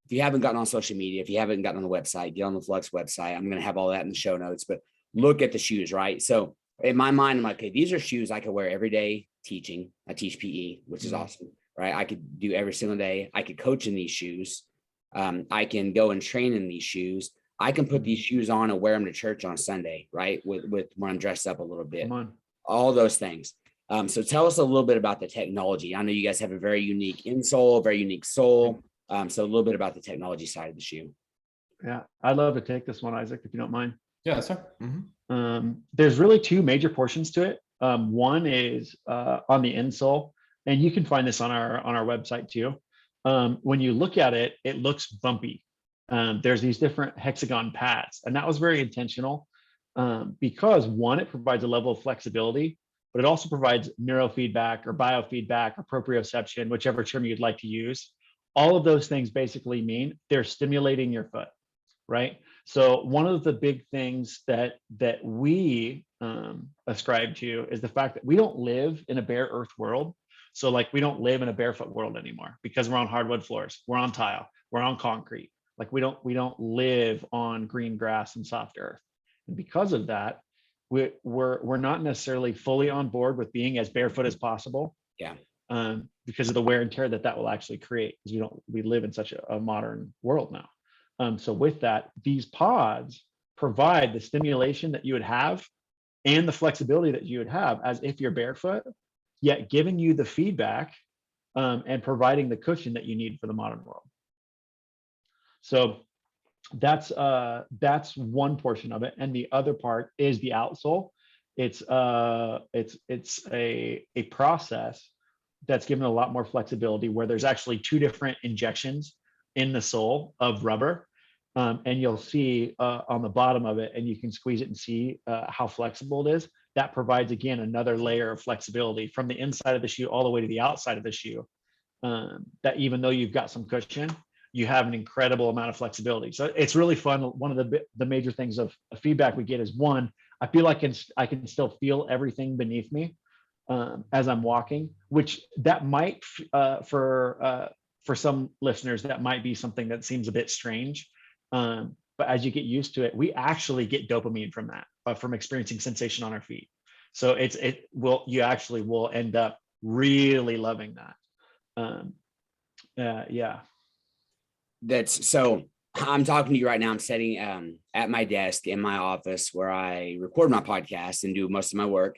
gotten on social media, if you haven't gotten on the website, get on the Flux website. I'm going to have all that in the show notes, but look at the shoes, right? So in my mind, I'm like, okay, these are shoes I could wear every day teaching. I teach PE, which is awesome, right? I could do every single day. I could coach in these shoes. I can go and train in these shoes. I can put these shoes on and wear them to church on Sunday, right? With when I'm dressed up a little bit, all those things. So tell us a little bit about the technology. I know you guys have a very unique insole, very unique sole. So a little bit about the technology side of the shoe. Yeah, I'd love to take this one, Isaac, if you don't mind. Yeah, sir. There's really two major portions to it. One is on the insole, and you can find this on our website too. When you look at it, it looks bumpy. There's these different hexagon pads, and that was very intentional because one, it provides a level of flexibility, but it also provides neurofeedback or biofeedback or proprioception, whichever term you'd like to use. All of those things basically mean they're stimulating your foot, right? So one of the big things that we ascribe to is the fact that we don't live in a bare earth world. So like we don't live in a barefoot world anymore because we're on hardwood floors, we're on tile, we're on concrete. Like we don't live on green grass and soft earth. And because of that, we're not necessarily fully on board with being as barefoot as possible. Yeah. Because of the wear and tear that will actually create, because we live in such a modern world now. So with that, these pods provide the stimulation that you would have and the flexibility that you would have as if you're barefoot, yet giving you the feedback and providing the cushion that you need for the modern world. So that's one portion of it, and the other part is the outsole. It's a process that's given a lot more flexibility, where there's actually two different injections in the sole of rubber, and you'll see on the bottom of it, and you can squeeze it and see how flexible it is. That provides, again, another layer of flexibility from the inside of the shoe all the way to the outside of the shoe, that even though you've got some cushion, you have an incredible amount of flexibility. So it's really fun. One of the major things of feedback we get is, one, I feel like I can still feel everything beneath me as I'm walking, which that might, for some listeners, that might be something that seems a bit strange. But as you get used to it, we actually get dopamine from that, from experiencing sensation on our feet. So you actually will end up really loving that. Yeah. That's so I'm talking to you right now. I'm sitting at my desk in my office where I record my podcast and do most of my work.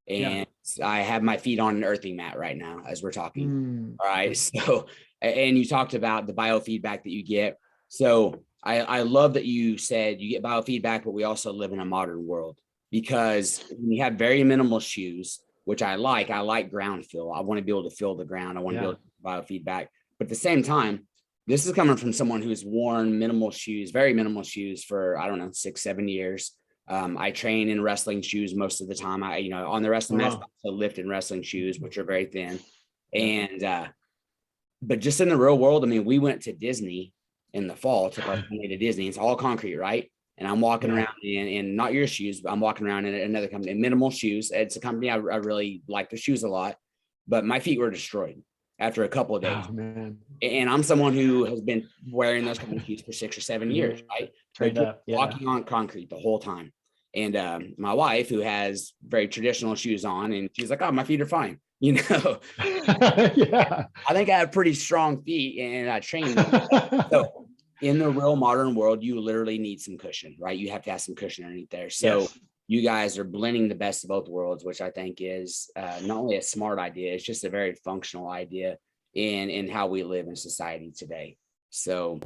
And I have my feet on an earthing mat right now as we're talking. All right. So, and you talked about the biofeedback that you get. So I love that you said you get biofeedback, but we also live in a modern world, because we have very minimal shoes, which I like ground feel. I want to be able to feel the ground. I want to be able to biofeedback, but at the same time, this is coming from someone who's worn minimal shoes, very minimal shoes for, I don't know, 6-7 years. I train in wrestling shoes most of the time. On the wrestling mats, I lift in wrestling shoes, which are very thin. And, but just in the real world, I mean, we went to Disney in the fall, took our family to Disney. It's all concrete, right? And I'm walking around in not your shoes, but I'm walking around in another company, minimal shoes. It's a company I really like their shoes a lot, but my feet were destroyed after a couple of days. Oh, man. And I'm someone who has been wearing those kind of shoes for 6 or 7 years, right? Trained up, walking on concrete the whole time. And my wife, who has very traditional shoes on, and she's like, "Oh, my feet are fine." I think I have pretty strong feet, and I train them. So in the real modern world, you literally need some cushion, right? You have to have some cushion underneath there. So you guys are blending the best of both worlds, which I think is not only a smart idea, it's just a very functional idea in how we live in society today. So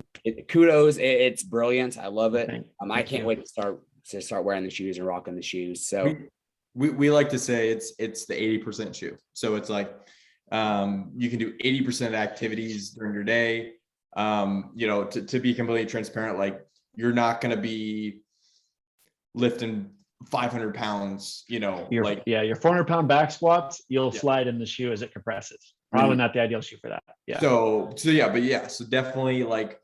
kudos, it's brilliant. I love it. I can't wait to start wearing the shoes and rocking the shoes. So we like to say it's the 80% shoe. So it's like you can do 80% activities during your day. To be completely transparent, like you're not going to be lifting 500 pounds, your 400-pound back squats, you'll slide in the shoe as it compresses. Probably not the ideal shoe for that. So definitely, like,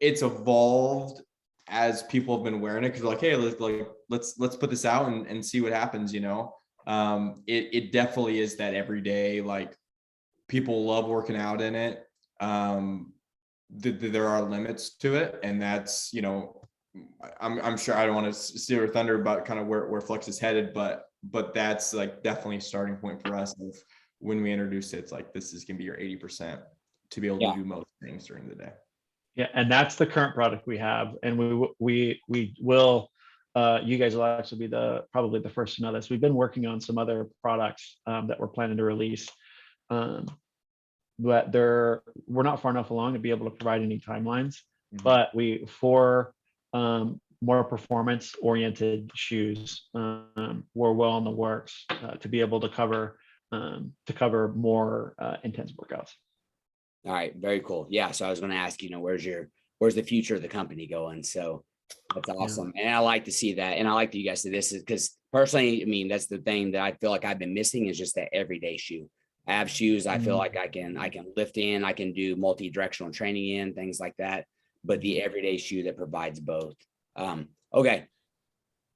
it's evolved as people have been wearing it, because like, hey, let's put this out and see what happens, it definitely is that every day, like people love working out in it. There are limits to it, and that's, you know, I'm sure I don't want to steal your thunder about kind of where Flux is headed, but that's like definitely a starting point for us of when we introduce it. It's like, this is gonna be your 80% to be able to do most things during the day. Yeah, and that's the current product we have, and we will. You guys will actually be probably the first to know this. We've been working on some other products that we're planning to release, but we're not far enough along to be able to provide any timelines. Mhm. But for more performance oriented shoes, we're well in the works to be able to cover more intense workouts. All right, very cool. Yeah, so I was going to ask, you know, where's the future of the company going? So that's awesome, and I like to see that, and I like that you guys say this is because personally, I mean, that's the thing that I feel like I've been missing is just that everyday shoe. I have shoes I feel like I can lift in, I can do multi-directional training in, things like that, but the everyday shoe that provides both. Okay,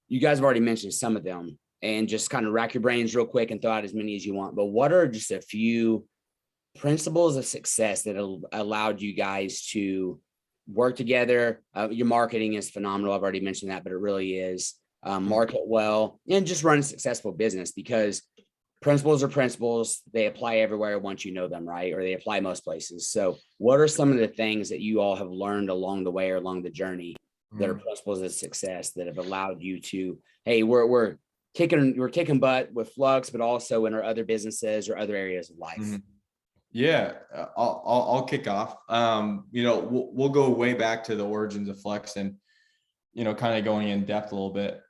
you guys have already mentioned some of them, and just kind of rack your brains real quick and throw out as many as you want. But what are just a few principles of success that allowed you guys to work together? Your marketing is phenomenal. I've already mentioned that, but it really is. Market well and just run a successful business, because principles are principles. They apply everywhere once you know them, right? Or they apply most places. So what are some of the things that you all have learned along the way or along the journey that are principles of success that have allowed you to, hey, we're kicking butt with Flux, but also in our other businesses or other areas of life? Yeah, I'll kick off. You know, we'll go way back to the origins of Flux, and, you know, kind of going in depth a little bit.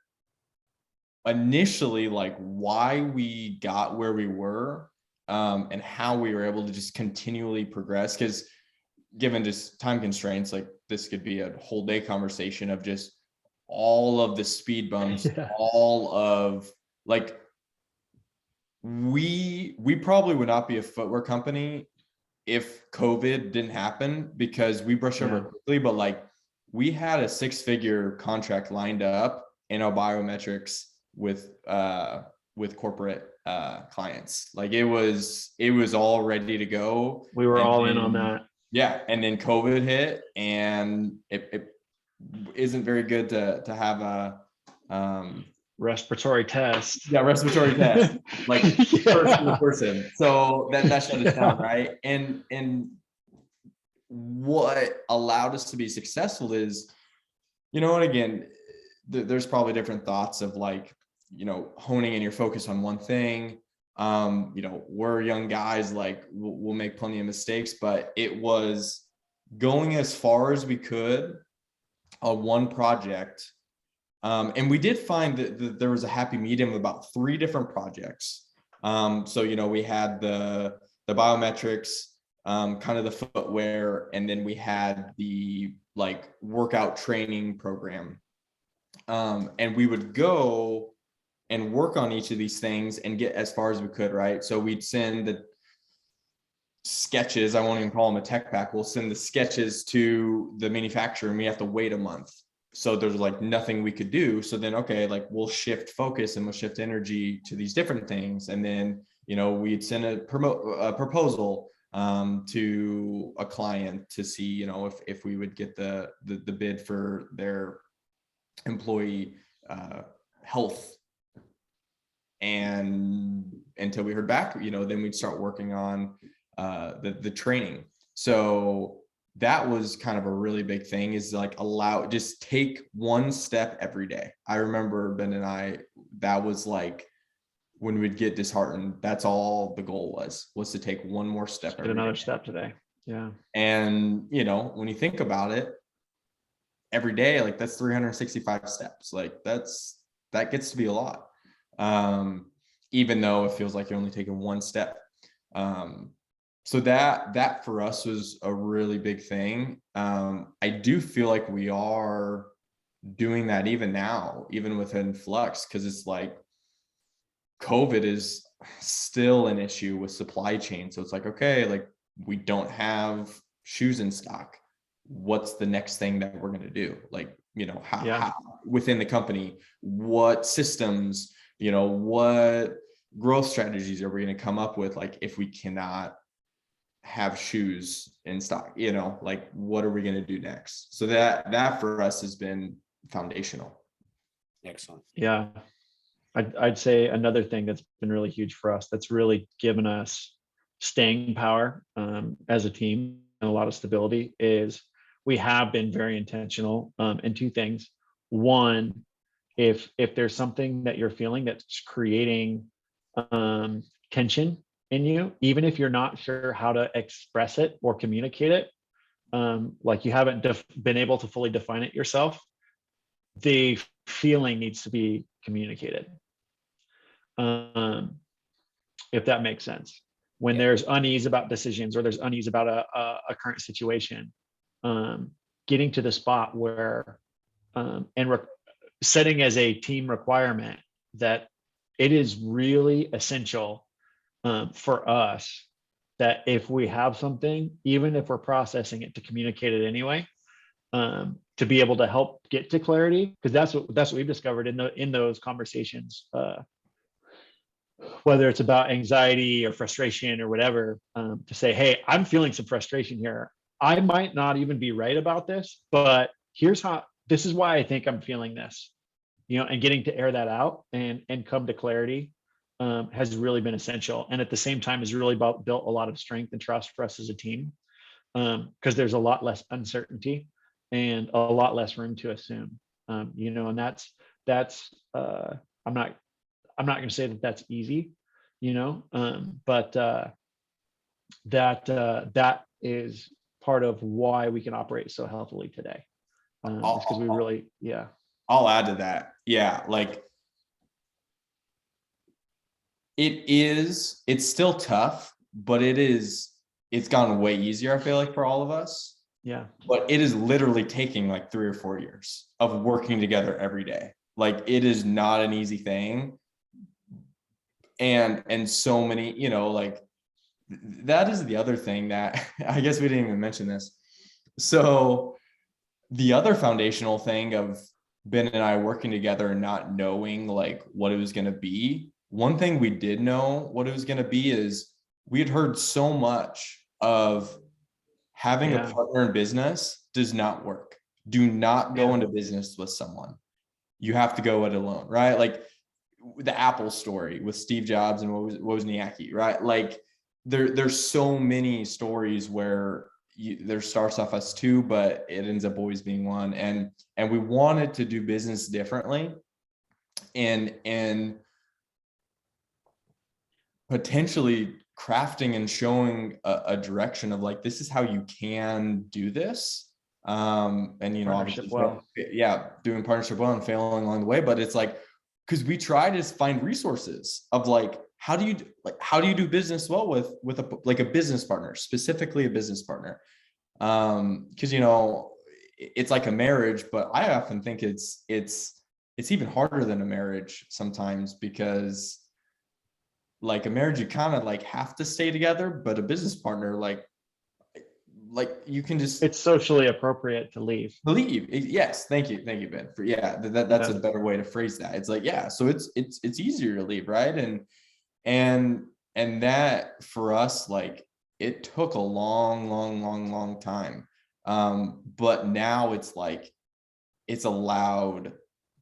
Initially, like why we got where we were, and how we were able to just continually progress, because given just time constraints, like this could be a whole day conversation of just all of the speed bumps, all of like, we probably would not be a footwear company if COVID didn't happen, because we brushed over it quickly, but like we had a 6-figure contract lined up in our biometrics with corporate clients. Like it was all ready to go. We were all in on that. Yeah. And then COVID hit, and it isn't very good to have a respiratory test. Yeah, respiratory test. Like person. So that shut us down, right? And what allowed us to be successful is, you know, and again, there's probably different thoughts of like, you know, honing in your focus on one thing. You know, we're young guys, like we'll make plenty of mistakes, but it was going as far as we could on one project. And we did find that there was a happy medium of about 3 different projects. So, you know, we had the biometrics, kind of the footwear, and then we had the like workout training program. And we would go and work on each of these things and get as far as we could, right? So we'd send the sketches, I won't even call them a tech pack, we'll send the sketches to the manufacturer, and we have to wait a month. So there's like nothing we could do. So then, okay, like we'll shift focus and we'll shift energy to these different things. And then, you know, we'd send a proposal to a client to see, you know, if we would get the bid for their employee health. And until we heard back, you know, then we'd start working on the training. So that was kind of a really big thing, is like just take one step every day. I remember Ben and I, that was like when we'd get disheartened, that's all the goal was to take one more step. Get another step today. Yeah. And, you know, when you think about it, every day, like that's 365 steps. Like that gets to be a lot. Even though it feels like you're only taking one step. So that for us was a really big thing. I do feel like we are doing that even now, even within Flux, because it's like COVID is still an issue with supply chain. So it's like, okay, like we don't have shoes in stock. What's the next thing that we're going to do? Like, you know, how within the company, what systems, you know, what growth strategies are we going to come up with, like, if we cannot have shoes in stock, like, what are we going to do next? So that for us has been foundational. Excellent. Yeah. I'd say another thing that's been really huge for us, that's really given us staying power as a team and a lot of stability, is we have been very intentional in two things. One, if there's something that you're feeling that's creating tension in you, even if you're not sure how to express it or communicate it, like you haven't been able to fully define it yourself, the feeling needs to be communicated. If that makes sense. When there's unease about decisions, or there's unease about a current situation, getting to the spot where setting as a team requirement that it is really essential for us that if we have something, even if we're processing it, to communicate it anyway, to be able to help get to clarity, because that's what we've discovered in those conversations, whether it's about anxiety or frustration or whatever, to say, hey, I'm feeling some frustration here. I might not even be right about this, but this is why I think I'm feeling this, and getting to air that out and come to clarity has really been essential. And at the same time has really built a lot of strength and trust for us as a team, because there's a lot less uncertainty and a lot less room to assume, and that's I'm not going to say that that's easy, but that is part of why we can operate so healthily today. Because we really, I'll add to that. Yeah. Like, it's still tough, but it's gotten way easier, I feel like, for all of us. Yeah. But it is literally taking like 3 or 4 years of working together every day. Like, it is not an easy thing. And so many, like, that is the other thing that I guess we didn't even mention this. So the other foundational thing of Ben and I working together and not knowing like what it was going to be. One thing we did know what it was going to be is we had heard so much of having a partner in business does not work. Do not go into business with someone. You have to go it alone, right? Like the Apple story with Steve Jobs and Wozniacki, right? Like there's so many stories where there starts off as two, but it ends up always being one. And we wanted to do business differently and potentially crafting and showing a direction of like, this is how you can do this. And, obviously, doing partnership well and failing along the way. But it's like, because we try to find resources of like, how do you do business well with a business partner, specifically a business partner? Because it's like a marriage, but I often think it's even harder than a marriage sometimes, because like a marriage you kind of like have to stay together, but a business partner like you can just, it's socially appropriate to leave. Yes, thank you Ben for that's a better way to phrase that. It's like so it's easier to leave, right? And that for us, like it took a long time, but now it's like it's allowed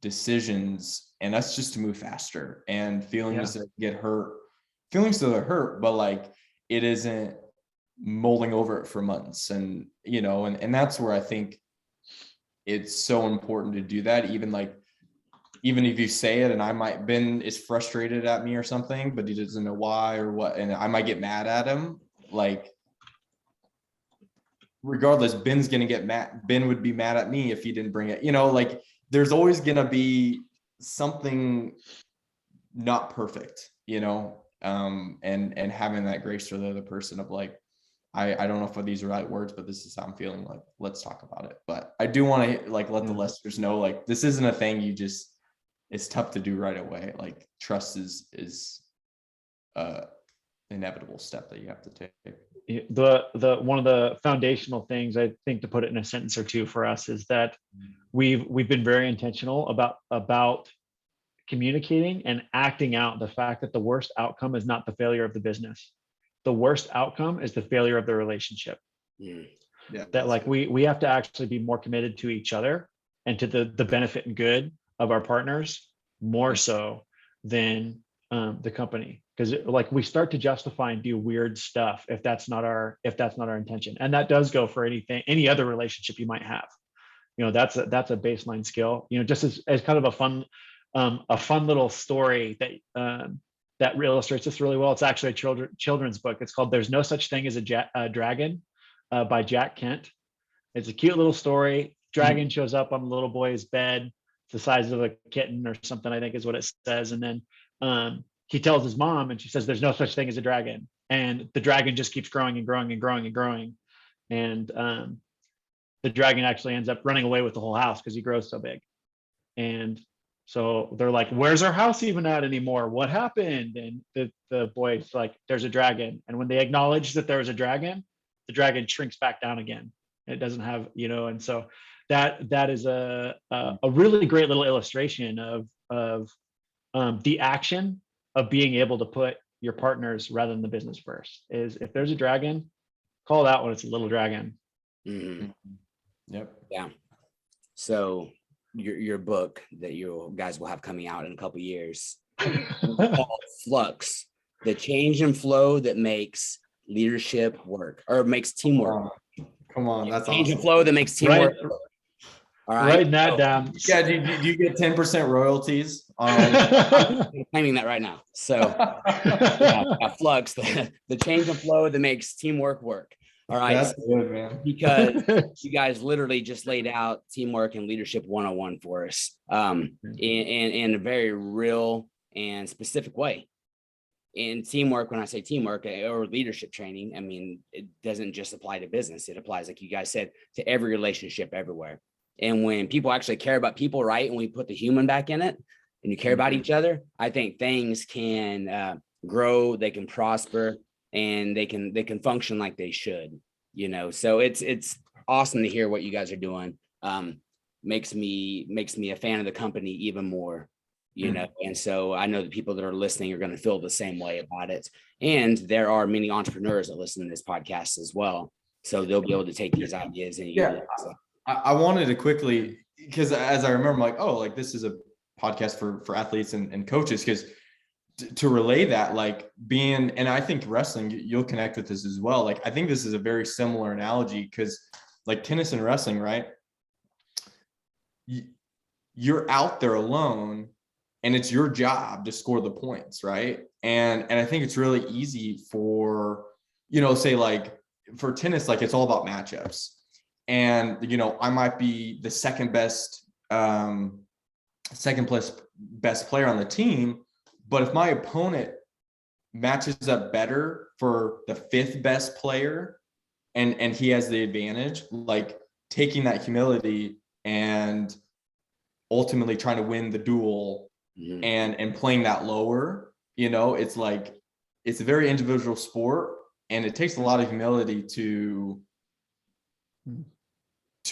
decisions and us just to move faster, and feelings that get hurt, but like it isn't mulling over it for months. And and that's where I think it's so important to do that. Even if you say it and Ben is frustrated at me or something, but he doesn't know why or what, and I might get mad at him, like regardless, Ben's gonna get mad. Ben would be mad at me if he didn't bring it, like there's always gonna be something not perfect, and having that grace for the other person of like, I don't know if these are right words, but this is how I'm feeling, like, let's talk about it. But I do want to like let the listeners know, like, this isn't a thing it's tough to do right away. Like trust is inevitable step that you have to take. The one of the foundational things, I think, to put it in a sentence or two for us, is that we've been very intentional about communicating and acting out the fact that the worst outcome is not the failure of the business. The worst outcome is the failure of the relationship. Mm. Yeah. That like we have to actually be more committed to each other and to the benefit and good of our partners more so than the company, because like we start to justify and do weird stuff if that's not our intention, and that does go for any other relationship you might have. That's a baseline skill. Just as kind of a fun little story that illustrates this really well. It's actually a children's book. It's called "There's No Such Thing as a Dragon" by Jack Kent. It's a cute little story. Dragon shows up on the little boy's bed, the size of a kitten or something, I think is what it says. And then he tells his mom, and she says, "There's no such thing as a dragon." And the dragon just keeps growing and growing and growing and growing. And the dragon actually ends up running away with the whole house because he grows so big. And so they're like, "Where's our house even at anymore? What happened?" And the boy's like, "There's a dragon." And when they acknowledge that there was a dragon, the dragon shrinks back down again. It doesn't have, and so that is a really great little illustration of the action of being able to put your partners rather than the business first. Is if there's a dragon, call it out when it's a little dragon. Mm-hmm. Yep. Yeah. So your book that you guys will have coming out in a couple of years, called Flux, the change and flow that makes leadership work, or makes teamwork. Come on, that's change awesome. and flow that makes teamwork work. All right. Writing that down. Yeah, do you get 10% royalties on I'm claiming that right now. So Flux, the change and flow that makes teamwork work. All right. That's good, man. Because you guys literally just laid out teamwork and leadership 101 for us in a very real and specific way. In teamwork, when I say teamwork or leadership training, I mean, it doesn't just apply to business. It applies, like you guys said, to every relationship everywhere. And when people actually care about people, right, and we put the human back in it and you care about each other, I think things can grow, they can prosper, and they can function like they should, So it's awesome to hear what you guys are doing. Makes me a fan of the company even more, and so I know the people that are listening are going to feel the same way about it. And there are many entrepreneurs that listen to this podcast as well, so they'll be able to take these ideas and I wanted to quickly, because as I remember, I'm like, oh, like this is a podcast for athletes and coaches, because to relay that, like being, and I think wrestling, you'll connect with this as well. Like, I think this is a very similar analogy, because like tennis and wrestling, right? You're out there alone and it's your job to score the points, right? And I think it's really easy for, say like for tennis, like it's all about matchups. And, I might be the second best player on the team, but if my opponent matches up better for the fifth best player and he has the advantage, like taking that humility and ultimately trying to win the duel and playing that lower, it's like, it's a very individual sport, and it takes a lot of humility to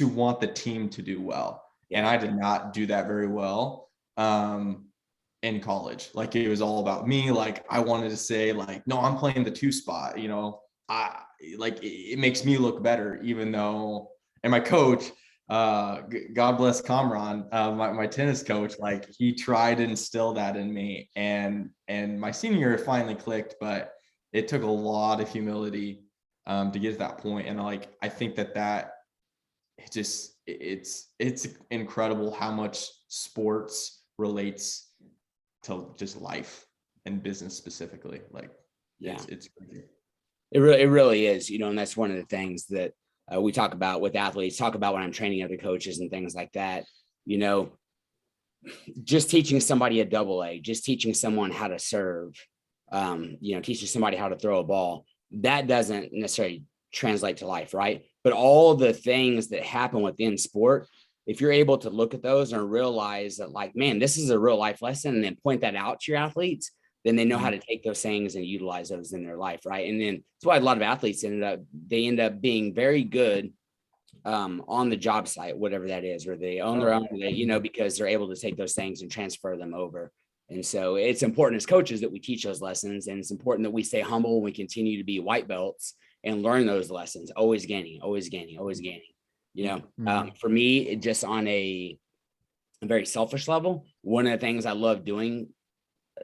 want the team to do well. And I did not do that very well in college. Like, it was all about me. Like, I wanted to say like, no, I'm playing the 2 spot, it makes me look better, even though, and my coach, God bless Kamran, my tennis coach, like he tried to instill that in me, and my senior year finally clicked, but it took a lot of humility to get to that point. And like, I think that it's incredible how much sports relates to just life and business specifically. Like, it's crazy. It really is, and that's one of the things that we talk about with athletes, talk about when I'm training other coaches and things like that. Just teaching somebody a double A, just teaching someone how to serve, teaching somebody how to throw a ball, that doesn't necessarily translate to life, right? But all the things that happen within sport, if you're able to look at those and realize that, like, man, this is a real life lesson, and then point that out to your athletes, then they know how to take those things and utilize those in their life, right? And then that's why a lot of athletes end up being very good on the job site, whatever that is, or they own their own, because they're able to take those things and transfer them over. And so it's important as coaches that we teach those lessons, and it's important that we stay humble and we continue to be white belts and learn those lessons, always gaining, always gaining, always gaining. For me, it just on a very selfish level, one of the things I love doing,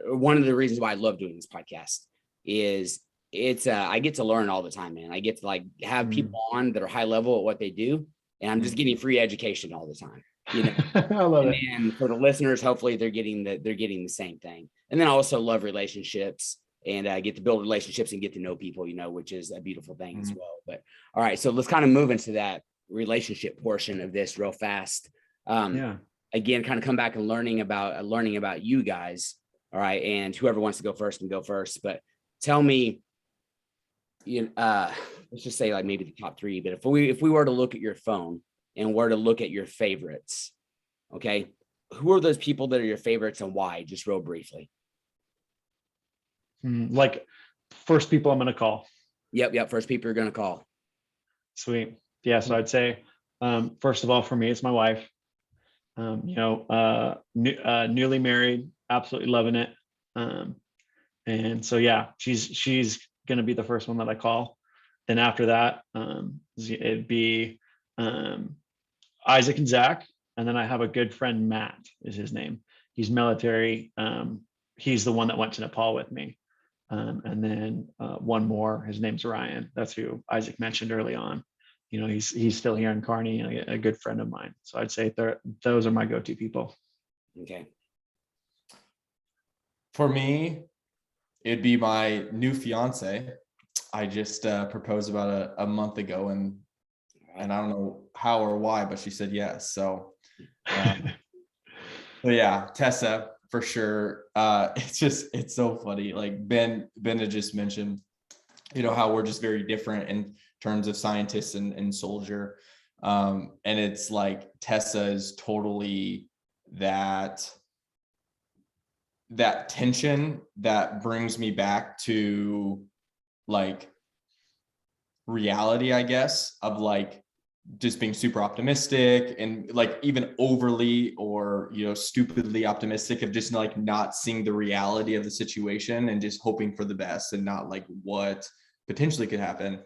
one of the reasons why I love doing this podcast is I get to learn all the time, man. I get to like have people on that are high level at what they do, and I'm just getting free education all the time. I love it. And for the listeners, hopefully they're getting the same thing. And then I also love relationships and get to build relationships and get to know people, which is a beautiful thing as well. But all right, so let's kind of move into that relationship portion of this real fast. Again, kind of come back and learning about you guys. All right. And whoever wants to go first can go first, but tell me, let's just say like maybe the top three, but if we were to look at your phone and were to look at your favorites, okay, who are those people that are your favorites and why? Just real briefly. Like first people I'm going to call. Yep. First people you're going to call. Sweet. Yeah. So I'd say, first of all, for me, it's my wife. Newly married, absolutely loving it. And so, yeah, she's going to be the first one that I call. Then after that, it'd be Isaac and Zach. And then I have a good friend, Matt is his name. He's military. He's the one that went to Nepal with me. And then one more, his name's Ryan. That's who Isaac mentioned early on. He's still here in Kearney and a good friend of mine. So I'd say those are my go-to people. Okay. For me, it'd be my new fiance. I just proposed about a month ago, and I don't know how or why, but she said yes. So, but yeah, Tessa for sure. It's so funny. Like Ben had just mentioned, how we're just very different in terms of scientists and soldier. And it's like Tessa is totally that tension that brings me back to like reality, I guess, of like just being super optimistic and like even overly or stupidly optimistic, of just like not seeing the reality of the situation and just hoping for the best and not like what potentially could happen.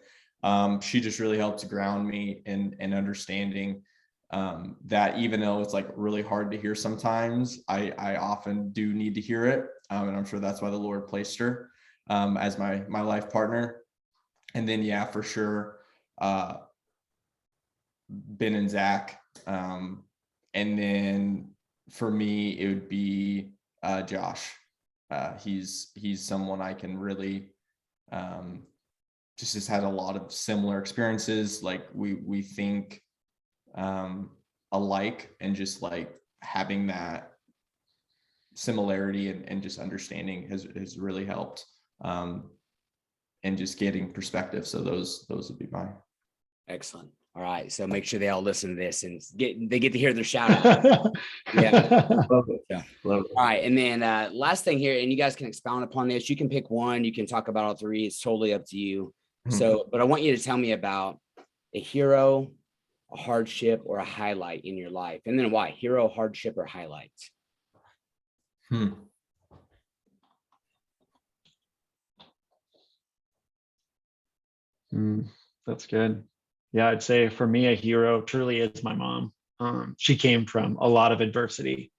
She just really helped ground me in understanding that even though it's like really hard to hear sometimes, I often do need to hear it. And I'm sure that's why the Lord placed her as my life partner. And then, yeah, for sure, Ben and Zach. And then for me, it would be Josh. He's someone I can really just has had a lot of similar experiences. Like we think alike, and just like having that similarity and just understanding has really helped. And just getting perspective. So those would be mine. Excellent. All right. So make sure they all listen to this and they get to hear their shout out. Yeah. Love it. Yeah. Love it. All right. And then last thing here, and you guys can expound upon this. You can pick one, you can talk about all three. It's totally up to you. So, but I want you to tell me about a hero, a hardship, or a highlight in your life. And then why? Hero, hardship, or highlight? That's good. Yeah, I'd say for me, a hero truly is my mom. She came from a lot of adversity,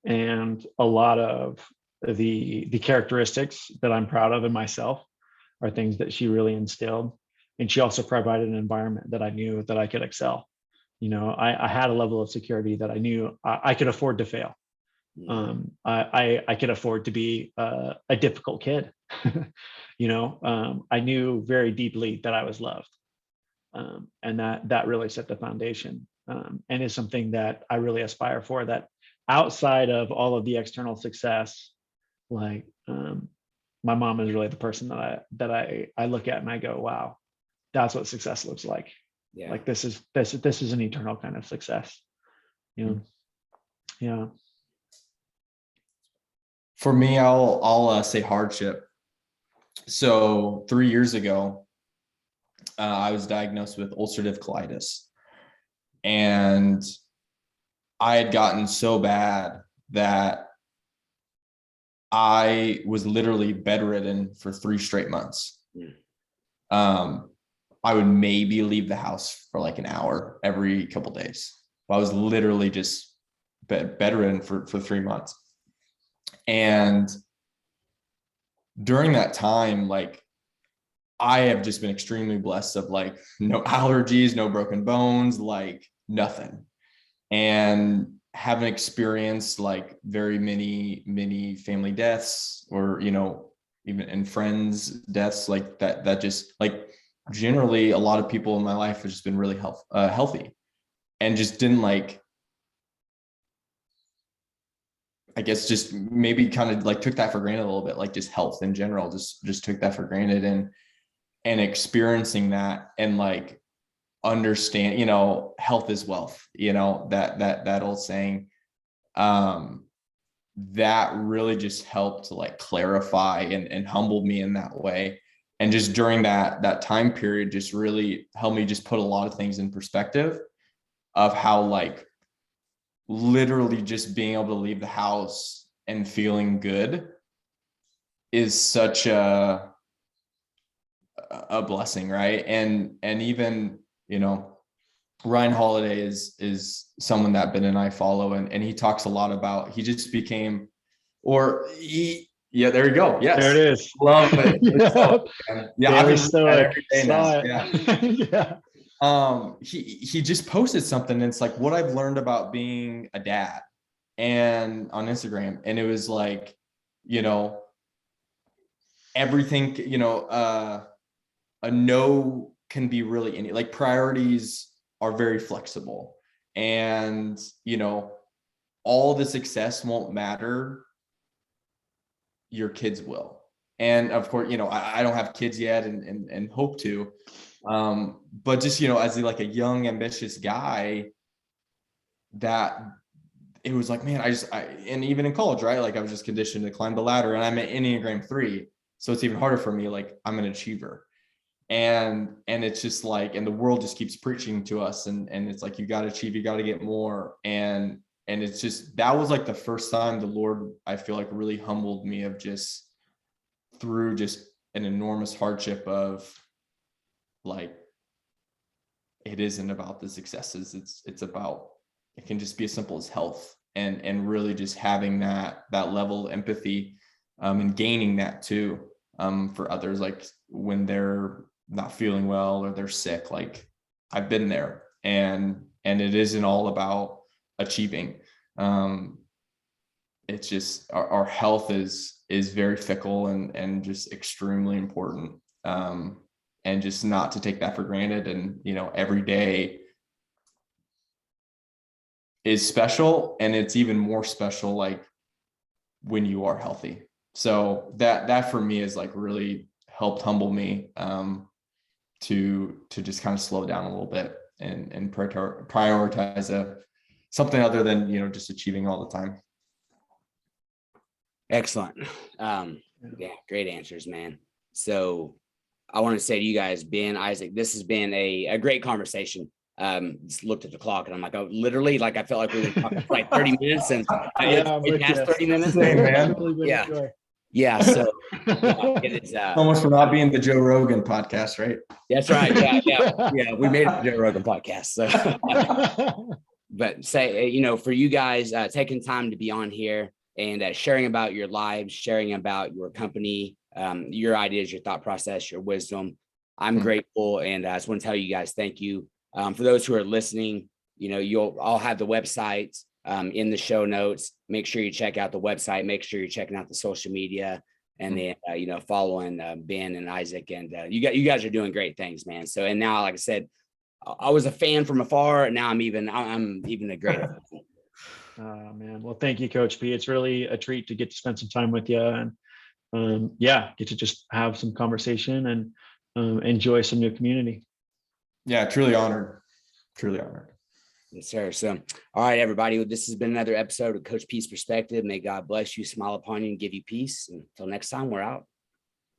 and a lot of the characteristics that I'm proud of in myself are things that she really instilled. And she also provided an environment that I knew that I could excel. I had a level of security that I knew I could afford to fail. I could afford to be a difficult kid. I knew very deeply that I was loved. And that really set the foundation, and is something that I really aspire for, that outside of all of the external success, like my mom is really the person that I look at and I go, wow, that's what success looks like. Yeah. Like this is an eternal kind of success. Yeah. For me, I'll say hardship. So 3 years ago, I was diagnosed with ulcerative colitis, and I had gotten so bad that I was literally bedridden for 3 straight months. I would maybe leave the house for like an hour every couple of days. I was literally just bedridden for 3 months. And during that time, like, I have just been extremely blessed of like no allergies, no broken bones, like nothing. And haven't experienced like very many family deaths, or, you know, even in friends deaths like that just like, generally a lot of people in my life have just been really healthy, and just didn't like, I guess just maybe kind of like took that for granted a little bit, like just health in general, just took that for granted, and experiencing that, and like understand, you know, health is wealth, you know, that old saying, that really just helped to like clarify and humbled me in that way. And just during that time period, just really helped me just put a lot of things in perspective of how like literally just being able to leave the house and feeling good is such a blessing, right? And even, you know, Ryan Holiday is someone that Ben and I follow, and he talks a lot about, he just became, yeah, there you go. Yes. There it is. Love it. Yeah. I've been reading that every day now. Yeah. Yeah. He just posted something, and it's like what I've learned about being a dad, and on Instagram. And it was like, you know, everything, you know, a no can be really any, like priorities are very flexible, and, you know, all the success won't matter, your kids will. And of course, you know, I don't have kids yet, and hope to, but just, you know, as like a young ambitious guy, that it was like, man, and even in college, right, like I was just conditioned to climb the ladder, and I'm at Enneagram 3, so it's even harder for me, like I'm an achiever. And it's just like, and the world just keeps preaching to us, and it's like, you got to achieve, you got to get more. And it's just, that was like the first time the Lord, I feel like, really humbled me, of just through just an enormous hardship of like, it isn't about the successes. It's about, it can just be as simple as health, and really just having that level of empathy, and gaining that too, for others, like when they're not feeling well or they're sick. Like I've been there, and it isn't all about achieving. It's just our health is very fickle, and just extremely important, and just not to take that for granted. And, you know, every day is special, and it's even more special like when you are healthy. So that for me is like really helped humble me, to just kind of slow down a little bit, and prioritize something other than, you know, just achieving all the time. Excellent. Yeah, great answers, man. So I want to say to you guys, Ben, Isaac, this has been a great conversation. Just looked at the clock, and I'm like, oh, literally, like I felt like we were talking for like 30 minutes, and it has 30 minutes. Same, man. Yeah. So yeah, it is Almost for not being the Joe Rogan podcast, right? That's right. Yeah. We made it the Joe Rogan podcast. So but say, you know, for you guys taking time to be on here and sharing about your lives, sharing about your company, your ideas, your thought process, your wisdom. I'm grateful, and I just want to tell you guys thank you. For those who are listening, you know, I'll have the website in the show notes. Make sure you check out the website. Make sure you're checking out the social media, and then you know, following Ben and Isaac. And you guys are doing great things, man. So, and now, like I said, I was a fan from afar, and now I'm even a greater fan. Oh man, well, thank you, Coach P. It's really a treat to get to spend some time with you, and get to just have some conversation and enjoy some new community. Yeah, truly honored. Truly honored. Yes, sir. So, all right, everybody. This has been another episode of Coach P's Perspective. May God bless you, smile upon you, and give you peace. Until next time, we're out.